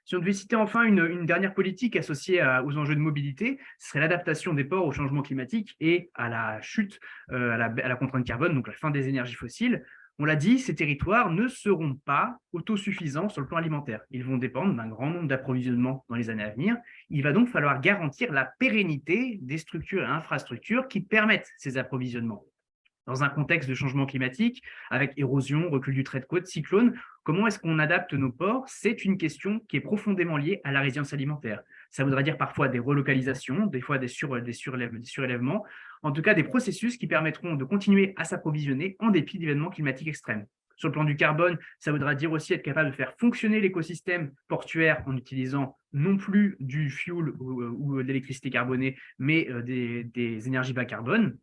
Si on devait citer enfin une dernière politique associée aux enjeux de mobilité, ce serait l'adaptation des ports au changement climatique et à la chute, à la contrainte carbone, donc la fin des énergies fossiles. On l'a dit, ces territoires ne seront pas autosuffisants sur le plan alimentaire. Ils vont dépendre d'un grand nombre d'approvisionnements dans les années à venir. Il va donc falloir garantir la pérennité des structures et infrastructures qui permettent ces approvisionnements. Dans un contexte de changement climatique, avec érosion, recul du trait de côte, cyclone, comment est-ce qu'on adapte nos ports? C'est une question qui est profondément liée à la résilience alimentaire. Ça voudra dire parfois des relocalisations, des fois des surélèvements, en tout cas des processus qui permettront de continuer à s'approvisionner en dépit d'événements climatiques extrêmes. Sur le plan du carbone, ça voudra dire aussi être capable de faire fonctionner l'écosystème portuaire en utilisant non plus du fuel ou de l'électricité carbonée, mais des énergies bas carbone.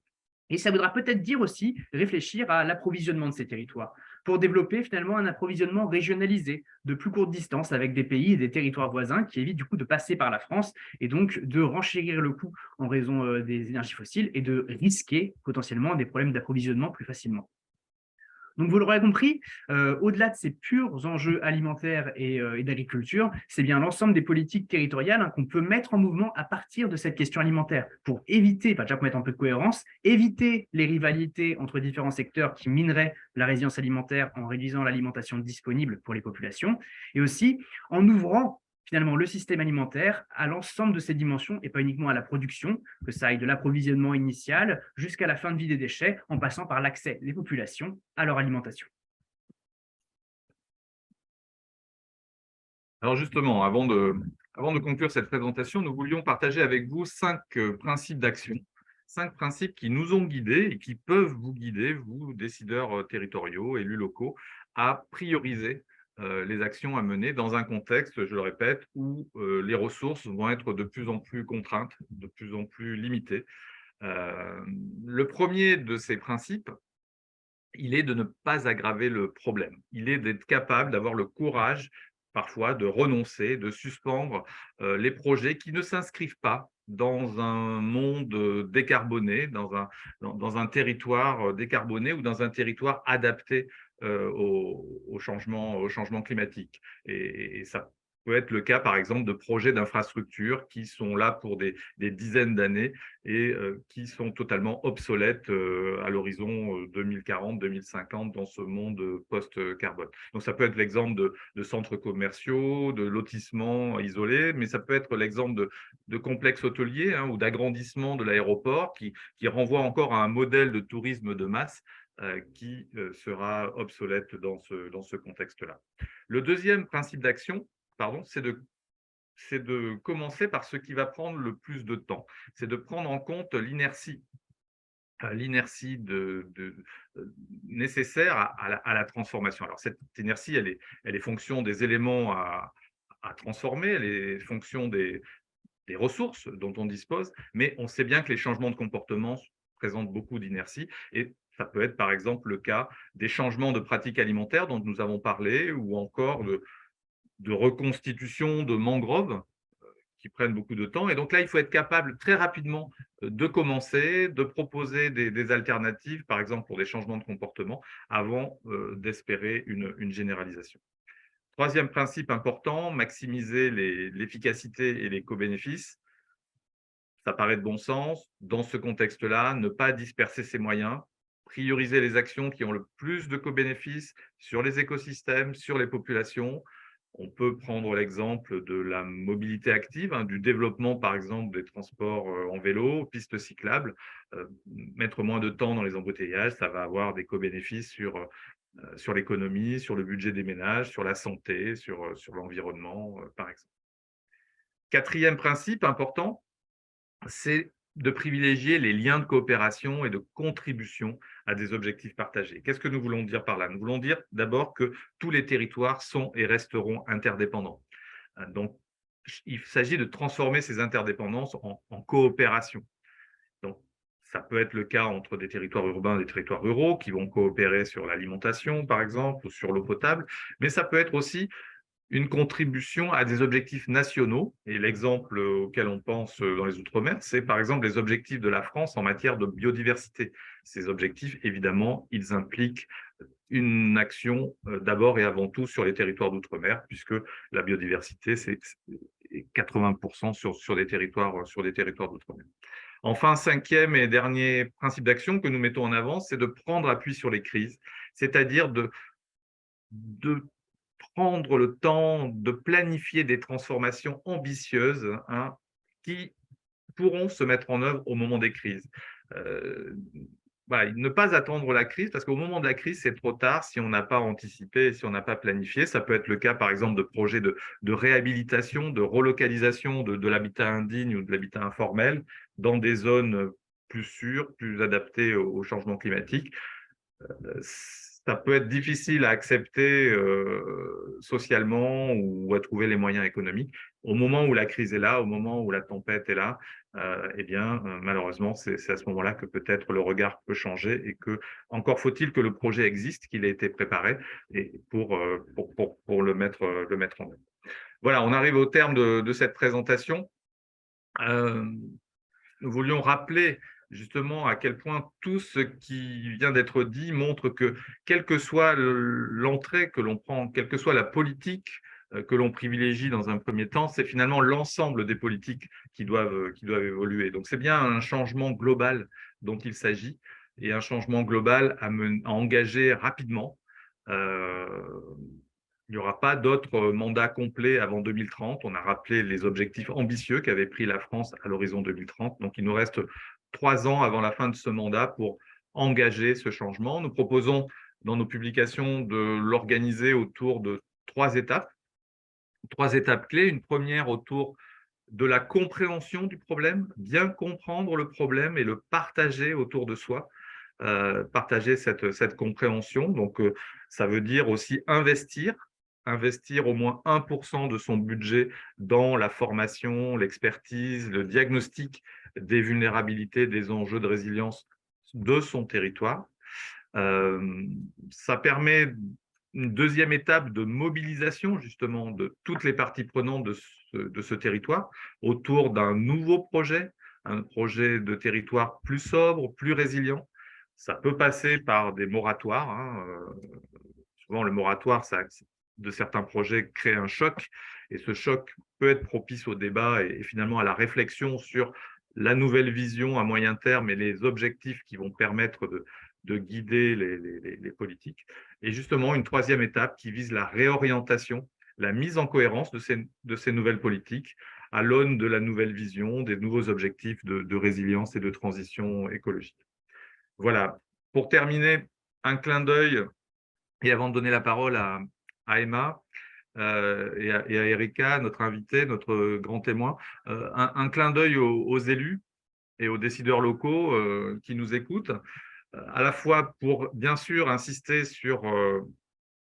Et ça voudra peut-être dire aussi réfléchir à l'approvisionnement de ces territoires pour développer finalement un approvisionnement régionalisé de plus courte distance avec des pays et des territoires voisins qui évitent du coup de passer par la France et donc de renchérir le coût en raison des énergies fossiles et de risquer potentiellement des problèmes d'approvisionnement plus facilement. Donc, vous l'aurez compris, au-delà de ces purs enjeux alimentaires et d'agriculture, c'est bien l'ensemble des politiques territoriales qu'on peut mettre en mouvement à partir de cette question alimentaire pour éviter, déjà pour mettre un peu de cohérence, éviter les rivalités entre différents secteurs qui mineraient la résilience alimentaire en réduisant l'alimentation disponible pour les populations, et aussi en ouvrant finalement le système alimentaire à l'ensemble de ces dimensions et pas uniquement à la production, que ça aille de l'approvisionnement initial jusqu'à la fin de vie des déchets, en passant par l'accès des populations à leur alimentation. Alors justement, avant de conclure cette présentation, nous voulions partager avec vous 5 principes d'action, 5 principes qui nous ont guidés et qui peuvent vous guider, vous, décideurs territoriaux, élus locaux, à prioriser les actions à mener dans un contexte, je le répète, où les ressources vont être de plus en plus contraintes, de plus en plus limitées. Le premier de ces principes, il est de ne pas aggraver le problème. Il est d'être capable d'avoir le courage, parfois, de renoncer, de suspendre les projets qui ne s'inscrivent pas dans un monde décarboné, dans un territoire décarboné ou dans un territoire adapté au changement climatique. Et ça peut être le cas, par exemple, de projets d'infrastructures qui sont là pour des dizaines d'années et qui sont totalement obsolètes à l'horizon 2040-2050 dans ce monde post-carbone. Donc, ça peut être l'exemple de centres commerciaux, de lotissements isolés, mais ça peut être l'exemple de complexes hôteliers ou d'agrandissement de l'aéroport qui renvoie encore à un modèle de tourisme de masse qui sera obsolète dans ce contexte-là. Le deuxième principe d'action, c'est de commencer par ce qui va prendre le plus de temps. C'est de prendre en compte l'inertie nécessaire à la transformation. Alors, cette inertie, elle est fonction des éléments à transformer, elle est fonction des ressources dont on dispose, mais on sait bien que les changements de comportement présentent beaucoup d'inertie et ça peut être par exemple le cas des changements de pratiques alimentaires dont nous avons parlé ou encore de reconstitution de mangroves qui prennent beaucoup de temps. Et donc là, il faut être capable très rapidement de commencer, de proposer des alternatives, par exemple pour des changements de comportement, avant d'espérer une généralisation. Troisième principe important, maximiser l'efficacité et les co-bénéfices. Ça paraît de bon sens. Dans ce contexte-là, ne pas disperser ses moyens, prioriser les actions qui ont le plus de co-bénéfices sur les écosystèmes, sur les populations. On peut prendre l'exemple de la mobilité active, du développement, par exemple, des transports en vélo, pistes cyclables. Mettre moins de temps dans les embouteillages, ça va avoir des co-bénéfices sur l'économie, sur le budget des ménages, sur la santé, sur l'environnement, par exemple. Quatrième principe important, c'est de privilégier les liens de coopération et de contribution à des objectifs partagés. Qu'est-ce que nous voulons dire par là? Nous voulons dire d'abord que tous les territoires sont et resteront interdépendants. Donc, il s'agit de transformer ces interdépendances en coopération. Donc, ça peut être le cas entre des territoires urbains et des territoires ruraux qui vont coopérer sur l'alimentation, par exemple, ou sur l'eau potable, mais ça peut être aussi une contribution à des objectifs nationaux. Et l'exemple auquel on pense dans les Outre-mer, c'est par exemple les objectifs de la France en matière de biodiversité. Ces objectifs, évidemment, ils impliquent une action d'abord et avant tout sur les territoires d'outre-mer, puisque la biodiversité, c'est 80% sur des territoires d'outre-mer. Enfin, cinquième et dernier principe d'action que nous mettons en avant, c'est de prendre appui sur les crises, c'est-à-dire de prendre le temps de planifier des transformations ambitieuses qui pourront se mettre en œuvre au moment des crises. voilà, ne pas attendre la crise, parce qu'au moment de la crise, c'est trop tard si on n'a pas anticipé, si on n'a pas planifié. Ça peut être le cas, par exemple, de projets de réhabilitation, de relocalisation de l'habitat indigne ou de l'habitat informel dans des zones plus sûres, plus adaptées au changement climatique. Ça peut être difficile à accepter socialement ou à trouver les moyens économiques. Au moment où la crise est là, au moment où la tempête est là, malheureusement, c'est à ce moment-là que peut-être le regard peut changer et que encore faut-il que le projet existe, qu'il ait été préparé et pour le mettre en œuvre. Voilà, on arrive au terme de cette présentation. Nous voulions rappeler justement à quel point tout ce qui vient d'être dit montre que, quelle que soit l'entrée que l'on prend, quelle que soit la politique que l'on privilégie dans un premier temps, c'est finalement l'ensemble des politiques qui doivent évoluer. Donc c'est bien un changement global dont il s'agit, et un changement global à engager rapidement. Il n'y aura pas d'autres mandats complets avant 2030. On a rappelé les objectifs ambitieux qu'avait pris la France à l'horizon 2030. Donc, il nous reste 3 ans avant la fin de ce mandat pour engager ce changement. Nous proposons dans nos publications de l'organiser autour de 3 étapes. 3 étapes clés. Une première autour de la compréhension du problème, bien comprendre le problème et le partager autour de soi. Partager cette compréhension. Donc, ça veut dire aussi investir au moins 1% de son budget dans la formation, l'expertise, le diagnostic des vulnérabilités, des enjeux de résilience de son territoire. Ça permet une deuxième étape de mobilisation justement de toutes les parties prenantes de ce territoire autour d'un nouveau projet, un projet de territoire plus sobre, plus résilient. Ça peut passer par des moratoires. Souvent, le moratoire de certains projets crée un choc, et ce choc peut être propice au débat et finalement à la réflexion sur la nouvelle vision à moyen terme et les objectifs qui vont permettre de guider les politiques. Et justement, une troisième étape qui vise la réorientation, la mise en cohérence de ces nouvelles politiques à l'aune de la nouvelle vision, des nouveaux objectifs de résilience et de transition écologique. Voilà. Pour terminer, un clin d'œil, et avant de donner la parole à Emma et à Erika, notre invitée, notre grand témoin, un clin d'œil aux élus et aux décideurs locaux qui nous écoutent, à la fois pour, bien sûr, insister sur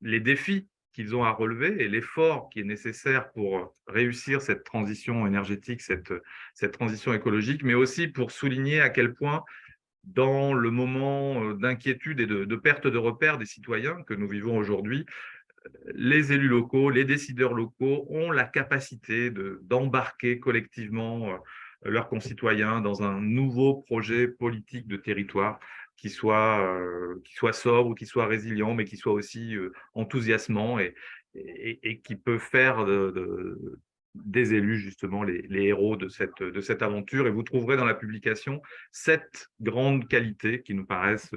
les défis qu'ils ont à relever et l'effort qui est nécessaire pour réussir cette transition énergétique, cette transition écologique, mais aussi pour souligner à quel point, dans le moment d'inquiétude et de perte de repères des citoyens que nous vivons aujourd'hui, les élus locaux, les décideurs locaux ont la capacité d'embarquer collectivement leurs concitoyens dans un nouveau projet politique de territoire qui soit sobre ou qui soit résilient, mais qui soit aussi enthousiasmant et qui peut faire des élus justement les héros de cette aventure. Et vous trouverez dans la publication 7 grandes qualités qui nous paraissent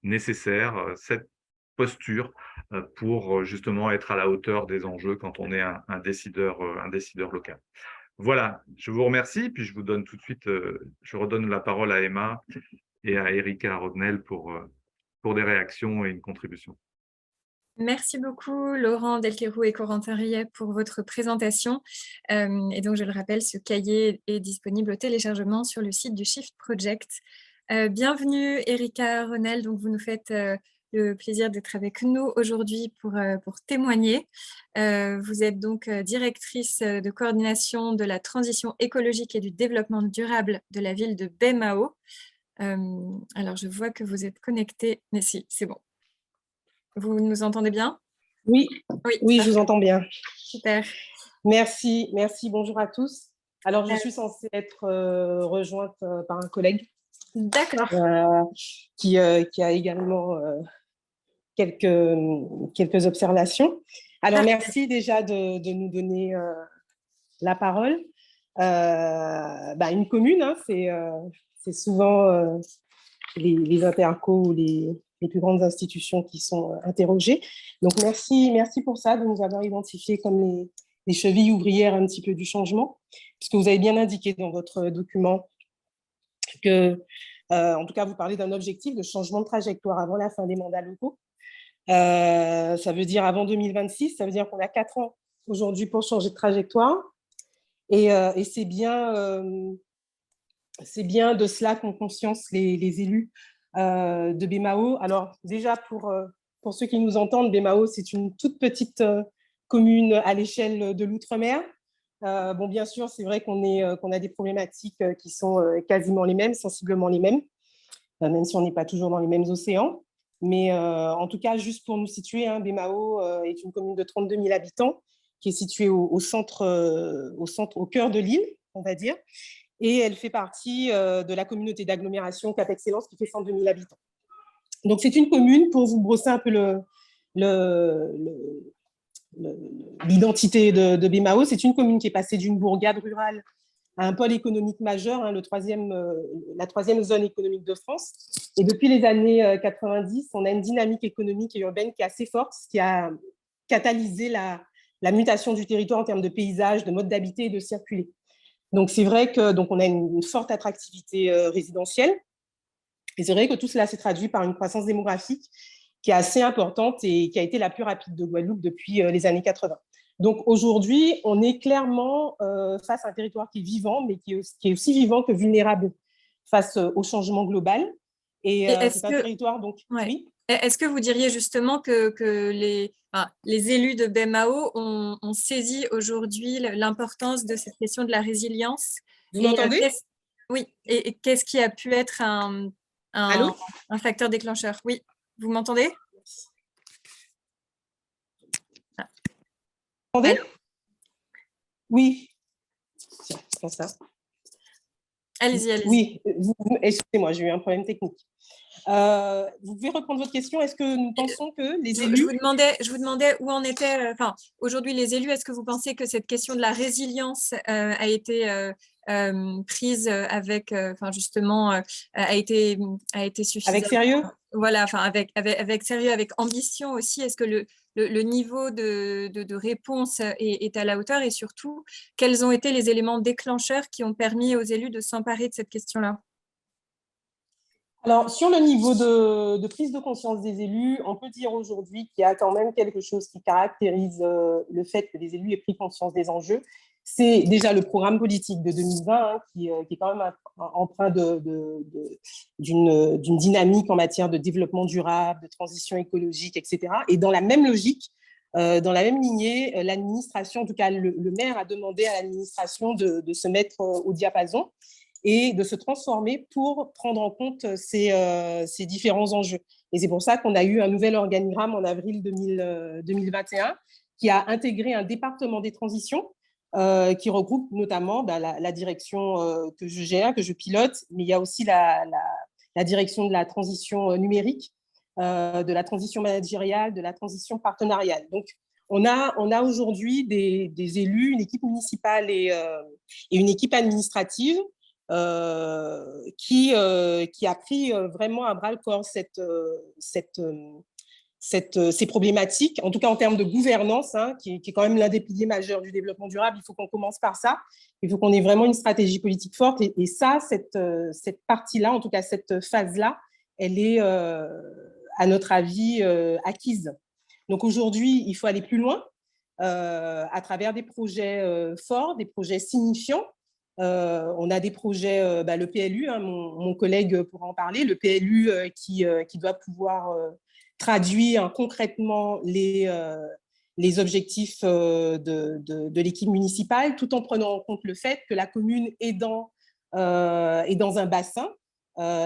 nécessaires, 7 postures pour justement être à la hauteur des enjeux quand on est un décideur local. Voilà, je vous remercie, puis je vous donne tout de suite, je redonne la parole à Emma et à Erika Rodnell pour des réactions et une contribution. Merci beaucoup Laurent Delquerou et Corentin Riet pour votre présentation. Et donc je le rappelle, ce cahier est disponible au téléchargement sur le site du Shift Project. Bienvenue Erika Rodnell, donc vous nous faites le plaisir d'être avec nous aujourd'hui pour témoigner. Vous êtes donc directrice de coordination de la transition écologique et du développement durable de la ville de Baie-Mahault. Alors je vois que vous êtes connectée, mais si, c'est bon. Vous nous entendez bien? Oui, je vous entends bien. Super. Merci, bonjour à tous. Alors, je suis censée être rejointe par un collègue. D'accord. Qui a également quelques observations. Alors, merci déjà de nous donner la parole. Une commune, hein, c'est souvent les intercos ou les plus grandes institutions qui sont interrogées. Donc, merci pour ça, de nous avoir identifiés comme les chevilles ouvrières un petit peu du changement, puisque vous avez bien indiqué dans votre document que En tout cas, vous parlez d'un objectif de changement de trajectoire avant la fin des mandats locaux. Ça veut dire avant 2026, ça veut dire qu'on a 4 ans aujourd'hui pour changer de trajectoire. Et c'est bien de cela qu'ont conscience les élus de BMAO. Alors déjà, pour ceux qui nous entendent, BMAO, c'est une toute petite commune à l'échelle de l'outre-mer. Bon, bien sûr, c'est vrai qu'on a des problématiques qui sont quasiment les mêmes, sensiblement les mêmes, même si on n'est pas toujours dans les mêmes océans. Mais en tout cas, juste pour nous situer, BMAO est une commune de 32 000 habitants qui est située au centre, au cœur de l'île, on va dire. Et elle fait partie de la communauté d'agglomération Cap Excellence qui fait 102 000 habitants. Donc, c'est une commune, pour vous brosser un peu l'identité de BMAO, c'est une commune qui est passée d'une bourgade rurale à un pôle économique majeur, la troisième zone économique de France. Et depuis les années 90, on a une dynamique économique et urbaine qui est assez forte, ce qui a catalysé la mutation du territoire en termes de paysage, de mode d'habiter et de circuler. Donc, c'est vrai qu'on a une forte attractivité résidentielle. Et c'est vrai que tout cela s'est traduit par une croissance démographique qui est assez importante et qui a été la plus rapide de Guadeloupe depuis les années 80. Donc, aujourd'hui, on est clairement face à un territoire qui est vivant, mais qui est aussi vivant que vulnérable face au changement global. Et c'est un territoire, donc… Ouais. Oui. Est-ce que vous diriez justement que les élus de BMAO ont saisi aujourd'hui l'importance de cette question de la résilience? Vous m'entendez? Oui, et qu'est-ce qui a pu être un facteur déclencheur? Oui, vous m'entendez? Vous m'entendez? Oui. Tiens, comme ça. Allez-y. Oui, excusez-moi, j'ai eu un problème technique. Vous pouvez reprendre votre question. Est-ce que nous pensons que les élus… Je vous demandais où en était, aujourd'hui les élus, est-ce que vous pensez que cette question de la résilience a été prise avec, justement, a été suffisamment… Avec sérieux? Voilà, avec sérieux, avec ambition aussi. Est-ce que le niveau de réponse est à la hauteur, et surtout, quels ont été les éléments déclencheurs qui ont permis aux élus de s'emparer de cette question-là? Alors, sur le niveau de prise de conscience des élus, on peut dire aujourd'hui qu'il y a quand même quelque chose qui caractérise le fait que les élus aient pris conscience des enjeux. C'est déjà le programme politique de 2020 qui est quand même empreint d'une dynamique en matière de développement durable, de transition écologique, etc. Et dans la même logique, dans la même lignée, l'administration, en tout cas le maire a demandé à l'administration de se mettre au diapason et de se transformer pour prendre en compte ces différents enjeux. Et c'est pour ça qu'on a eu un nouvel organigramme en avril 2021 qui a intégré un département des transitions qui regroupe notamment la direction que je gère, que je pilote, mais il y a aussi la direction de la transition numérique, de la transition managériale, de la transition partenariale. Donc, on a aujourd'hui des élus, une équipe municipale et une équipe administrative qui a pris vraiment à bras-le-corps ces problématiques, en tout cas en termes de gouvernance, qui est quand même l'un des piliers majeurs du développement durable. Il faut qu'on commence par ça. Il faut qu'on ait vraiment une stratégie politique forte. Et ça, cette partie-là, en tout cas cette phase-là, elle est, à notre avis, acquise. Donc aujourd'hui, il faut aller plus loin à travers des projets forts, des projets signifiants. On a des projets, le PLU, mon collègue pourra en parler, le PLU qui doit pouvoir traduire concrètement les objectifs de l'équipe municipale, tout en prenant en compte le fait que la commune est dans un bassin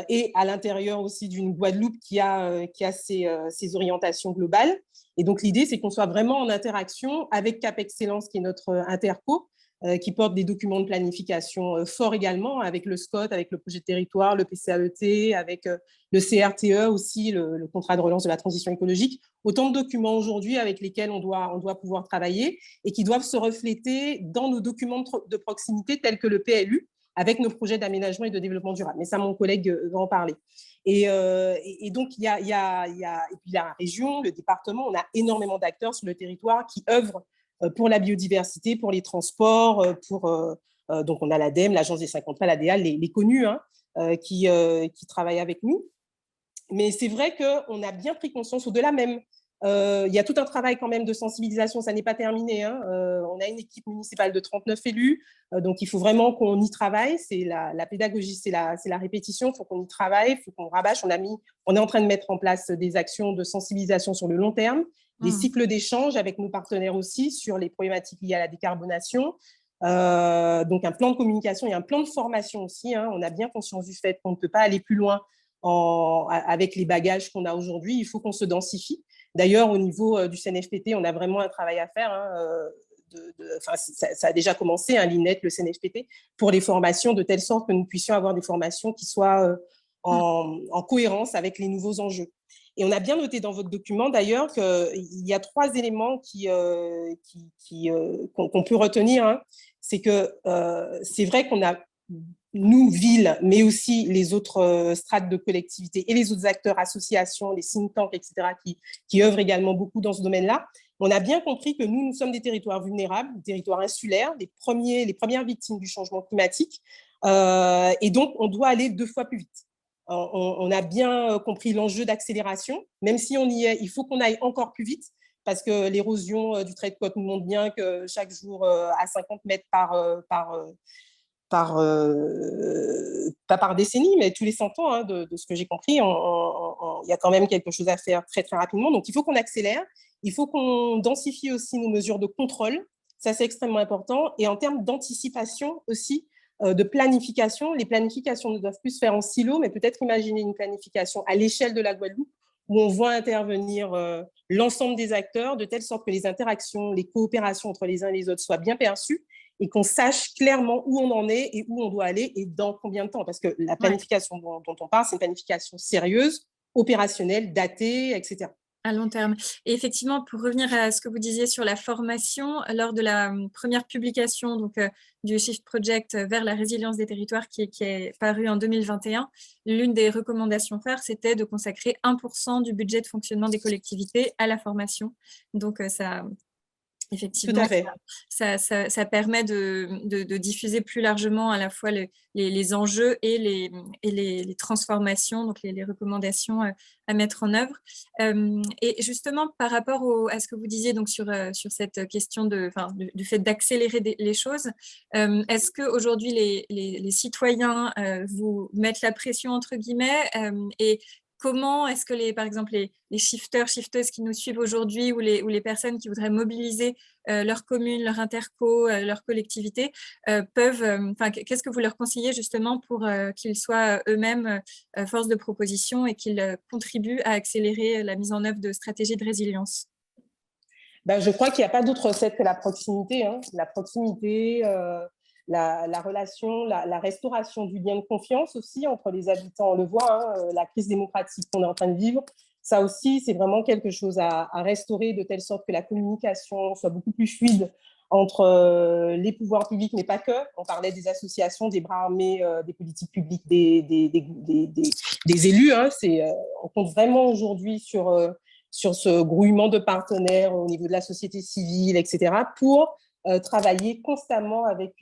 et à l'intérieur aussi d'une Guadeloupe qui a ses orientations globales. Et donc, l'idée, c'est qu'on soit vraiment en interaction avec Cap Excellence, qui est notre interco, qui porte des documents de planification forts également, avec le SCOT, avec le projet de territoire, le PCAET, avec le CRTE aussi, le contrat de relance de la transition écologique. Autant de documents aujourd'hui avec lesquels on doit pouvoir travailler et qui doivent se refléter dans nos documents de proximité tels que le PLU, avec nos projets d'aménagement et de développement durable. Mais ça, mon collègue va en parler. Et donc, il y a la région, le département, on a énormément d'acteurs sur le territoire qui œuvrent pour la biodiversité, pour les transports, donc on a l'ADEME, l'Agence des 50 pas, l'ADA, les connus, qui travaillent avec nous. Mais c'est vrai qu'on a bien pris conscience au-delà même. Il y a tout un travail quand même de sensibilisation, ça n'est pas terminé. Hein. On a une équipe municipale de 39 élus, donc il faut vraiment qu'on y travaille. C'est la pédagogie, c'est la répétition, il faut qu'on y travaille, il faut qu'on rabâche. On est en train de mettre en place des actions de sensibilisation sur le long terme, des cycles d'échange avec nos partenaires aussi sur les problématiques liées à la décarbonation. Donc un plan de communication et un plan de formation aussi. Hein. On a bien conscience du fait qu'on ne peut pas aller plus loin avec les bagages qu'on a aujourd'hui. Il faut qu'on se densifie. D'ailleurs, au niveau du CNFPT, on a vraiment un travail à faire. Hein, ça a déjà commencé, hein, l'INET, le CNFPT, pour les formations, de telle sorte que nous puissions avoir des formations qui soient en cohérence avec les nouveaux enjeux. Et on a bien noté dans votre document, d'ailleurs, qu'il y a 3 éléments qu'on peut retenir. Hein. C'est que c'est vrai qu'on a, nous, villes, mais aussi les autres strates de collectivités et les autres acteurs, associations, les think tanks, etc., qui œuvrent également beaucoup dans ce domaine-là. On a bien compris que nous sommes des territoires vulnérables, des territoires insulaires, les premières victimes du changement climatique. Et donc, on doit aller 2 fois plus vite. On a bien compris l'enjeu d'accélération. Même si on y est, il faut qu'on aille encore plus vite parce que l'érosion du trait de côte nous montre bien que chaque jour, à 50 mètres pas par décennie, mais tous les 100 ans, hein, de ce que j'ai compris, il y a quand même quelque chose à faire très, très rapidement. Donc, il faut qu'on accélère. Il faut qu'on densifie aussi nos mesures de contrôle. Ça, c'est extrêmement important. Et en termes d'anticipation aussi, de planification, les planifications ne doivent plus se faire en silo, mais peut-être imaginer une planification à l'échelle de la Guadeloupe où on voit intervenir l'ensemble des acteurs de telle sorte que les interactions, les coopérations entre les uns et les autres soient bien perçues et qu'on sache clairement où on en est et où on doit aller et dans combien de temps. Parce que la planification dont on parle, c'est une planification sérieuse, opérationnelle, datée, etc. À long terme. Et effectivement, pour revenir à ce que vous disiez sur la formation, lors de la première publication donc, du Shift Project vers la résilience des territoires qui est paru en 2021, l'une des recommandations phares, c'était de consacrer 1% du budget de fonctionnement des collectivités à la formation. Donc, ça... Effectivement, ça permet de diffuser plus largement à la fois les enjeux et les transformations, donc les recommandations à mettre en œuvre. Et justement, par rapport à ce que vous disiez donc sur cette question du fait d'accélérer les choses, est-ce qu'aujourd'hui les citoyens vous mettent la pression, entre guillemets, et comment est-ce que par exemple, les shifters, shifteuses qui nous suivent aujourd'hui ou les personnes qui voudraient mobiliser leur commune, leur interco, leur collectivité peuvent, qu'est-ce que vous leur conseillez justement pour qu'ils soient eux-mêmes force de proposition et qu'ils contribuent à accélérer la mise en œuvre de stratégies de résilience? Je crois qu'il n'y a pas d'autre recette que la proximité. Hein. La proximité, la relation, la restauration du lien de confiance aussi entre les habitants. On le voit, hein, la crise démocratique qu'on est en train de vivre, ça aussi, c'est vraiment quelque chose à restaurer de telle sorte que la communication soit beaucoup plus fluide entre les pouvoirs publics, mais pas que. On parlait des associations, des bras armés, des politiques publiques, des élus. Hein. On compte vraiment aujourd'hui sur ce grouillement de partenaires au niveau de la société civile, etc., pour travailler constamment avec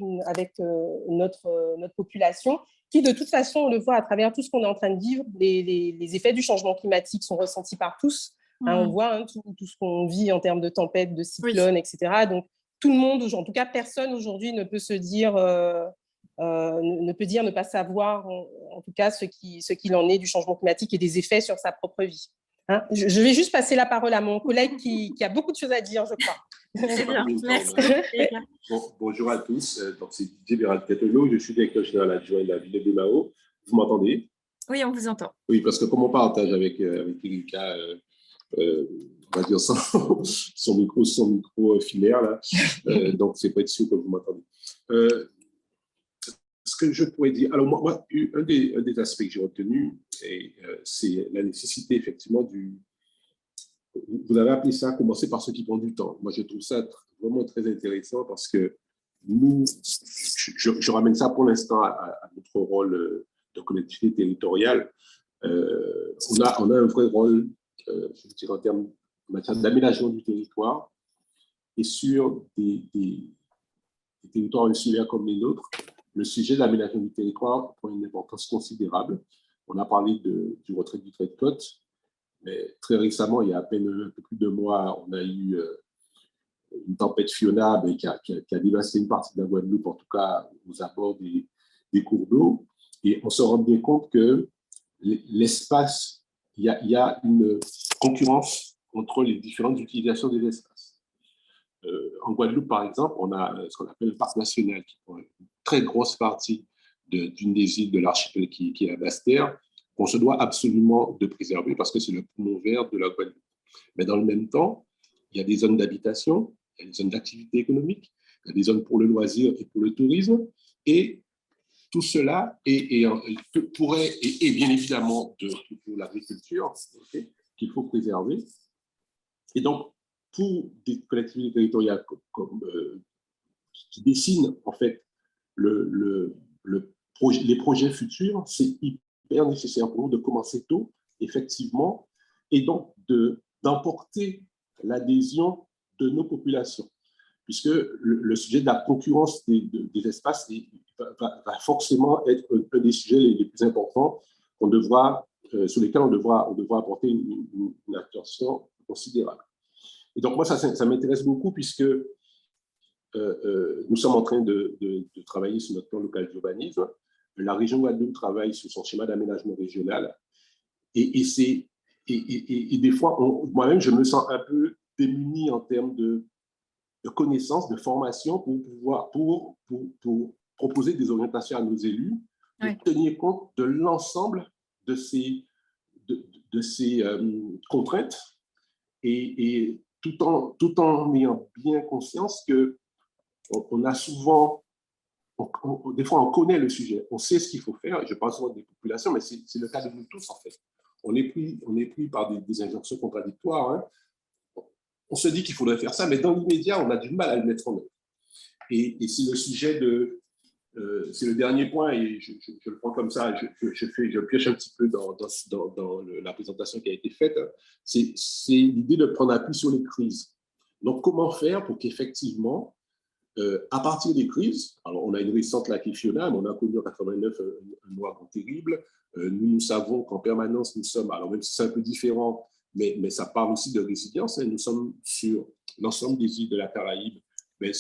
notre population, qui de toute façon, on le voit à travers tout ce qu'on est en train de vivre, les effets du changement climatique sont ressentis par tous. Hein, on voit tout ce qu'on vit en termes de tempêtes, de cyclones, etc. Donc, tout le monde, en tout cas, personne aujourd'hui ne peut se dire, ne pas savoir, en tout cas, ce qu'il en est du changement climatique et des effets sur sa propre vie. Hein, je vais juste passer la parole à mon collègue qui a beaucoup de choses à dire, je crois. C'est bien, merci. Bonjour à tous, donc c'est Didier Béral-Catelo, je suis directeur général adjoint de la ville de Bémao. Vous m'entendez? Oui, on vous entend. Oui, parce que comme on partage avec Erika, on va dire son micro filaire, là, donc c'est pas être sûr que vous m'entendez. Ce que je pourrais dire, alors moi un des aspects que j'ai retenu, c'est la nécessité effectivement vous avez appelé ça « commencer par ce qui prend du temps ». Moi, je trouve ça vraiment très intéressant parce que nous, je ramène ça pour l'instant à notre rôle de collectivité territoriale. On a un vrai rôle, je veux dire, en matière d'aménagement du territoire et sur des territoires insulaires comme les nôtres. le sujet de l'aménagement du territoire prend une importance considérable. On a parlé du retrait du trait de côte, mais très récemment, il y a à peine un peu plus de 2 mois, on a eu une tempête Fiona qui a dévasté une partie de la Guadeloupe, en tout cas aux abords des cours d'eau. Et on se rend bien compte que l'espace, il y a une concurrence entre les différentes utilisations des espaces. En Guadeloupe, par exemple, on a ce qu'on appelle le parc national, qui prend une très grosse partie d'une des îles de l'archipel qui est à Basse-Terre, qu'on se doit absolument de préserver parce que c'est le poumon vert de la Guadeloupe. Mais dans le même temps, il y a des zones d'habitation, il y a des zones d'activité économique, il y a des zones pour le loisir et pour le tourisme, et tout cela pourrait, et bien évidemment pour l'agriculture, okay, qu'il faut préserver. Et donc, pour des collectivités territoriales qui dessinent en fait les projets futurs, c'est hyper nécessaire pour nous de commencer tôt, effectivement, et donc d'emporter l'adhésion de nos populations, puisque le sujet de la concurrence des espaces va forcément être un des sujets les plus importants sur lesquels on devra apporter une attention considérable. Et donc, moi, ça m'intéresse beaucoup puisque nous sommes en train de travailler sur notre plan local d'urbanisme. La région Guadeloupe travaille sur son schéma d'aménagement régional. Et des fois, moi-même, je me sens un peu démuni en termes de connaissances, de formation pour proposer des orientations à nos élus, oui, de tenir compte de l'ensemble de ces contraintes et tout en ayant bien conscience qu'on a souvent, des fois on connaît le sujet, on sait ce qu'il faut faire, je parle souvent des populations, mais c'est le cas de nous tous en fait. On est pris par des injonctions contradictoires, hein. On se dit qu'il faudrait faire ça, mais dans l'immédiat, on a du mal à le mettre en œuvre. Et c'est le sujet c'est le dernier point, et je le prends comme ça, je pioche un petit peu dans la présentation qui a été faite, c'est l'idée de prendre appui sur les crises. Donc, comment faire pour qu'effectivement, à partir des crises, alors on a une récente là qui est Fiona, mais on a connu en 89 un ouragan terrible, nous savons qu'en permanence, nous sommes, alors même si c'est un peu différent, mais ça parle aussi de résilience, hein, nous sommes sur l'ensemble des îles de la Caraïbe, mais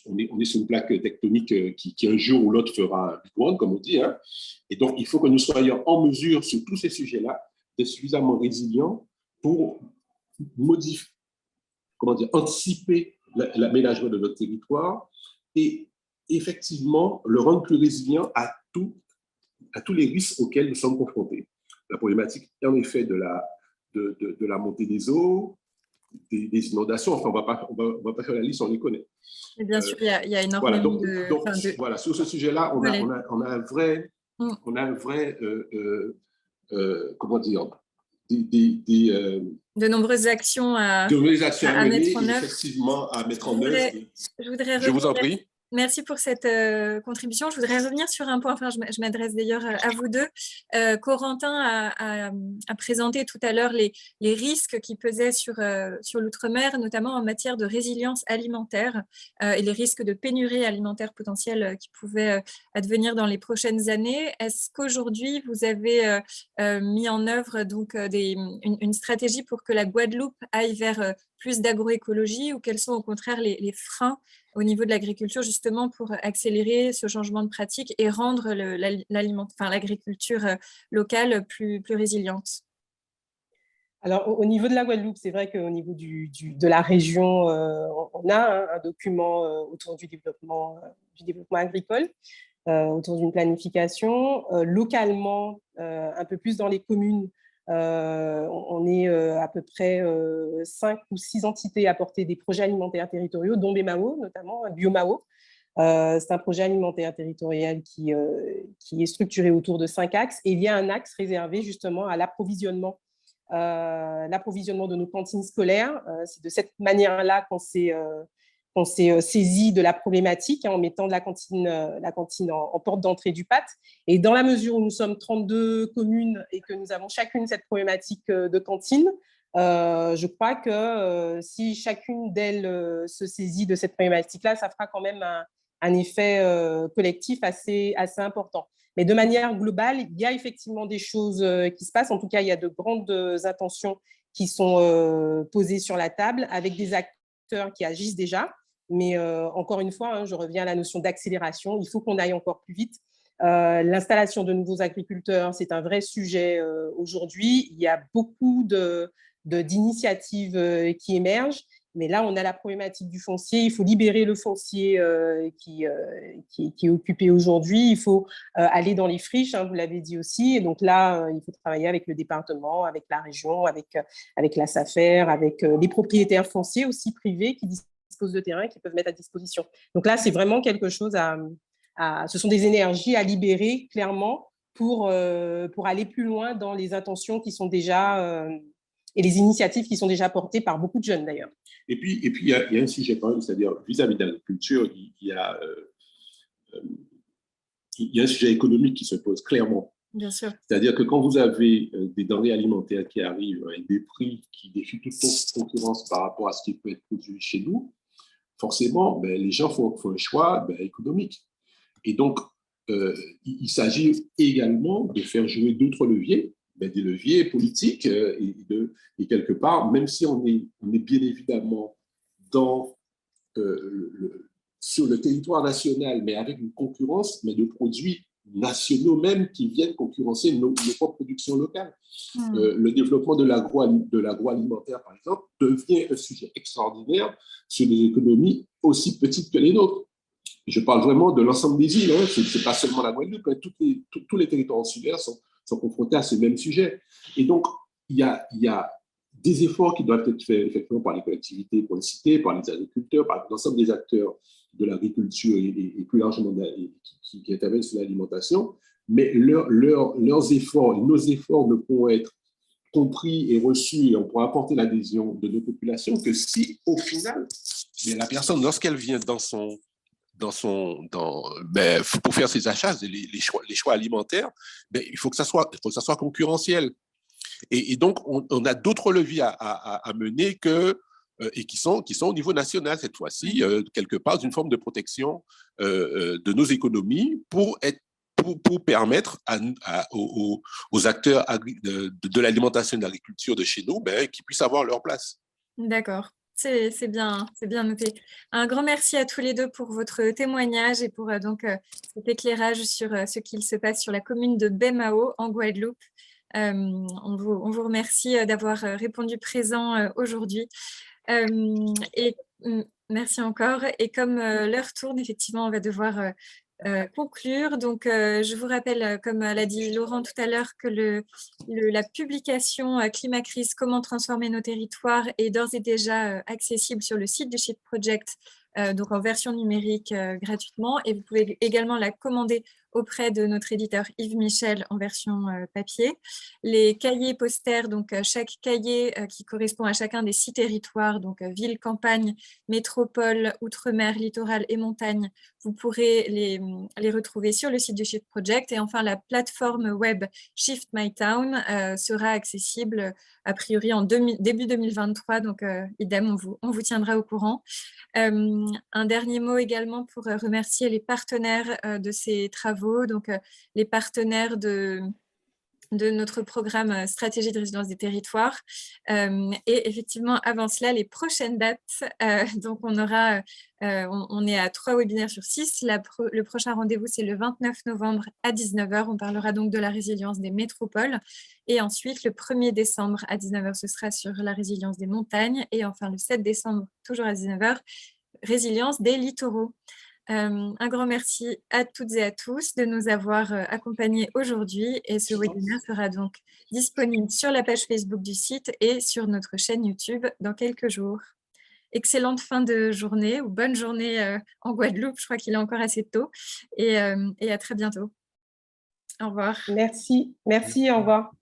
on est sur une plaque tectonique qui un jour ou l'autre fera un big one, comme on dit, hein. Et donc il faut que nous soyons en mesure sur tous ces sujets-là d'être suffisamment résilients pour anticiper l'aménagement de notre territoire et effectivement le rendre plus résilient à tous les risques auxquels nous sommes confrontés. La problématique, en effet, de la montée des eaux, des inondations, enfin, on va pas faire la liste, on les connaît. Et bien sûr, il y a énormément voilà, sur ce sujet-là, on a un vrai, comment dire, de nombreuses actions à mettre en œuvre. Effectivement, à mettre en œuvre. Je vous en prie. Merci pour cette contribution. Je voudrais revenir sur un point, enfin, je m'adresse d'ailleurs à vous deux. Corentin a présenté tout à l'heure les risques qui pesaient sur l'outre-mer, notamment en matière de résilience alimentaire et les risques de pénurie alimentaire potentielle qui pouvaient advenir dans les prochaines années. Est-ce qu'aujourd'hui, vous avez mis en œuvre donc, une stratégie pour que la Guadeloupe aille vers plus d'agroécologie ou quels sont au contraire les freins au niveau de l'agriculture, justement, pour accélérer ce changement de pratique et rendre l'agriculture locale plus résiliente? Alors, au niveau de la Guadeloupe, c'est vrai qu'au niveau de la région, on a un document autour du développement agricole, autour d'une planification. Localement, un peu plus dans les communes, on est à peu près 5 ou 6 entités à porter des projets alimentaires territoriaux, dont BMAO, notamment BioMAO. C'est un projet alimentaire territorial qui est structuré autour de 5 axes. Et il y a un axe réservé justement à l'approvisionnement de nos cantines scolaires. C'est de cette manière-là qu'on s'est saisi de la problématique, hein, en mettant la cantine en porte d'entrée du PAT. Et dans la mesure où nous sommes 32 communes et que nous avons chacune cette problématique de cantine, je crois que si chacune d'elles se saisit de cette problématique-là, ça fera quand même un effet collectif assez important. Mais de manière globale, il y a effectivement des choses qui se passent. En tout cas, il y a de grandes intentions qui sont posées sur la table avec des acteurs qui agissent déjà. Mais encore une fois, hein, je reviens à la notion d'accélération. Il faut qu'on aille encore plus vite. L'installation de nouveaux agriculteurs, c'est un vrai sujet aujourd'hui. Il y a beaucoup d'initiatives qui émergent. Mais là, on a la problématique du foncier. Il faut libérer le foncier qui est occupé aujourd'hui. Il faut aller dans les friches, hein, vous l'avez dit aussi. Et donc là, il faut travailler avec le département, avec la région, avec la SAFER, avec les propriétaires fonciers aussi privés qui disposent de terrain, qui peuvent mettre à disposition. Donc là, c'est vraiment quelque chose ce sont des énergies à libérer clairement pour aller plus loin dans les intentions qui sont déjà et les initiatives qui sont déjà portées par beaucoup de jeunes d'ailleurs. Et puis il y a un sujet quand même, c'est-à-dire vis-à-vis de l'agriculture, il y a un sujet économique qui se pose clairement. Bien sûr. C'est-à-dire que quand vous avez des denrées alimentaires qui arrivent avec des prix qui défient toute concurrence par rapport à ce qui peut être produit chez nous, forcément, les gens font un choix économique. Et donc, il s'agit également de faire jouer d'autres leviers, des leviers politiques et quelque part, même si on est bien évidemment sur le territoire national, mais avec une concurrence, mais de produits nationaux même qui viennent concurrencer nos propres productions locales. Le développement de l'agroalimentaire, par exemple, devient un sujet extraordinaire sur des économies aussi petites que les nôtres. Je parle vraiment de l'ensemble des îles, hein. Ce n'est pas seulement la Guadeloupe, hein. Tous les territoires insulaires sont confrontés à ce même sujet. Et donc, il y a des efforts qui doivent être faits effectivement par les collectivités, pour les citer, par les agriculteurs, par l'ensemble des acteurs de l'agriculture et plus largement qui interviennent sur l'alimentation. Mais leurs efforts, nos efforts ne pourront être compris et reçus et on pourra apporter l'adhésion de nos populations que si, au final, la personne, lorsqu'elle vient pour faire ses achats, les choix alimentaires, il faut que ça soit concurrentiel. Et donc, on a d'autres leviers à mener et qui sont au niveau national cette fois-ci, quelque part, d'une forme de protection de nos économies pour permettre aux acteurs de l'alimentation et de l'agriculture de chez nous qu'ils puissent avoir leur place. D'accord. C'est bien noté. Un grand merci à tous les deux pour votre témoignage et pour cet éclairage sur ce qu'il se passe sur la commune de Baie-Mahault en Guadeloupe. On vous remercie d'avoir répondu présent aujourd'hui. Et merci encore. Et comme l'heure tourne, effectivement, on va devoir conclure. Donc, je vous rappelle, comme l'a dit Laurent tout à l'heure, que la publication Climat Crise, comment transformer nos territoires est d'ores et déjà accessible sur le site du Shift Project, donc en version numérique gratuitement. Et vous pouvez également la commander auprès de notre éditeur Yves Michel en version papier. Les cahiers posters, donc chaque cahier qui correspond à chacun des 6 territoires, donc ville, campagne, métropole, outre-mer, littoral et montagne, vous pourrez les retrouver sur le site du Shift Project. Et enfin, la plateforme web Shift My Town sera accessible a priori en début 2023, donc idem, on vous tiendra au courant. Un dernier mot également pour remercier les partenaires de ces travaux, donc les partenaires de notre programme Stratégie de résilience des territoires. Et effectivement, avant cela, les prochaines dates. Donc, on est à 3 webinaires sur 6. Le prochain rendez-vous, c'est le 29 novembre à 19h. On parlera donc de la résilience des métropoles. Et ensuite, le 1er décembre à 19h, ce sera sur la résilience des montagnes. Et enfin, le 7 décembre, toujours à 19h, résilience des littoraux. Un grand merci à toutes et à tous de nous avoir accompagnés aujourd'hui et ce webinaire sera donc disponible sur la page Facebook du site et sur notre chaîne YouTube dans quelques jours. Excellente fin de journée ou bonne journée en Guadeloupe, je crois qu'il est encore assez tôt et à très bientôt. Au revoir. Merci, au revoir.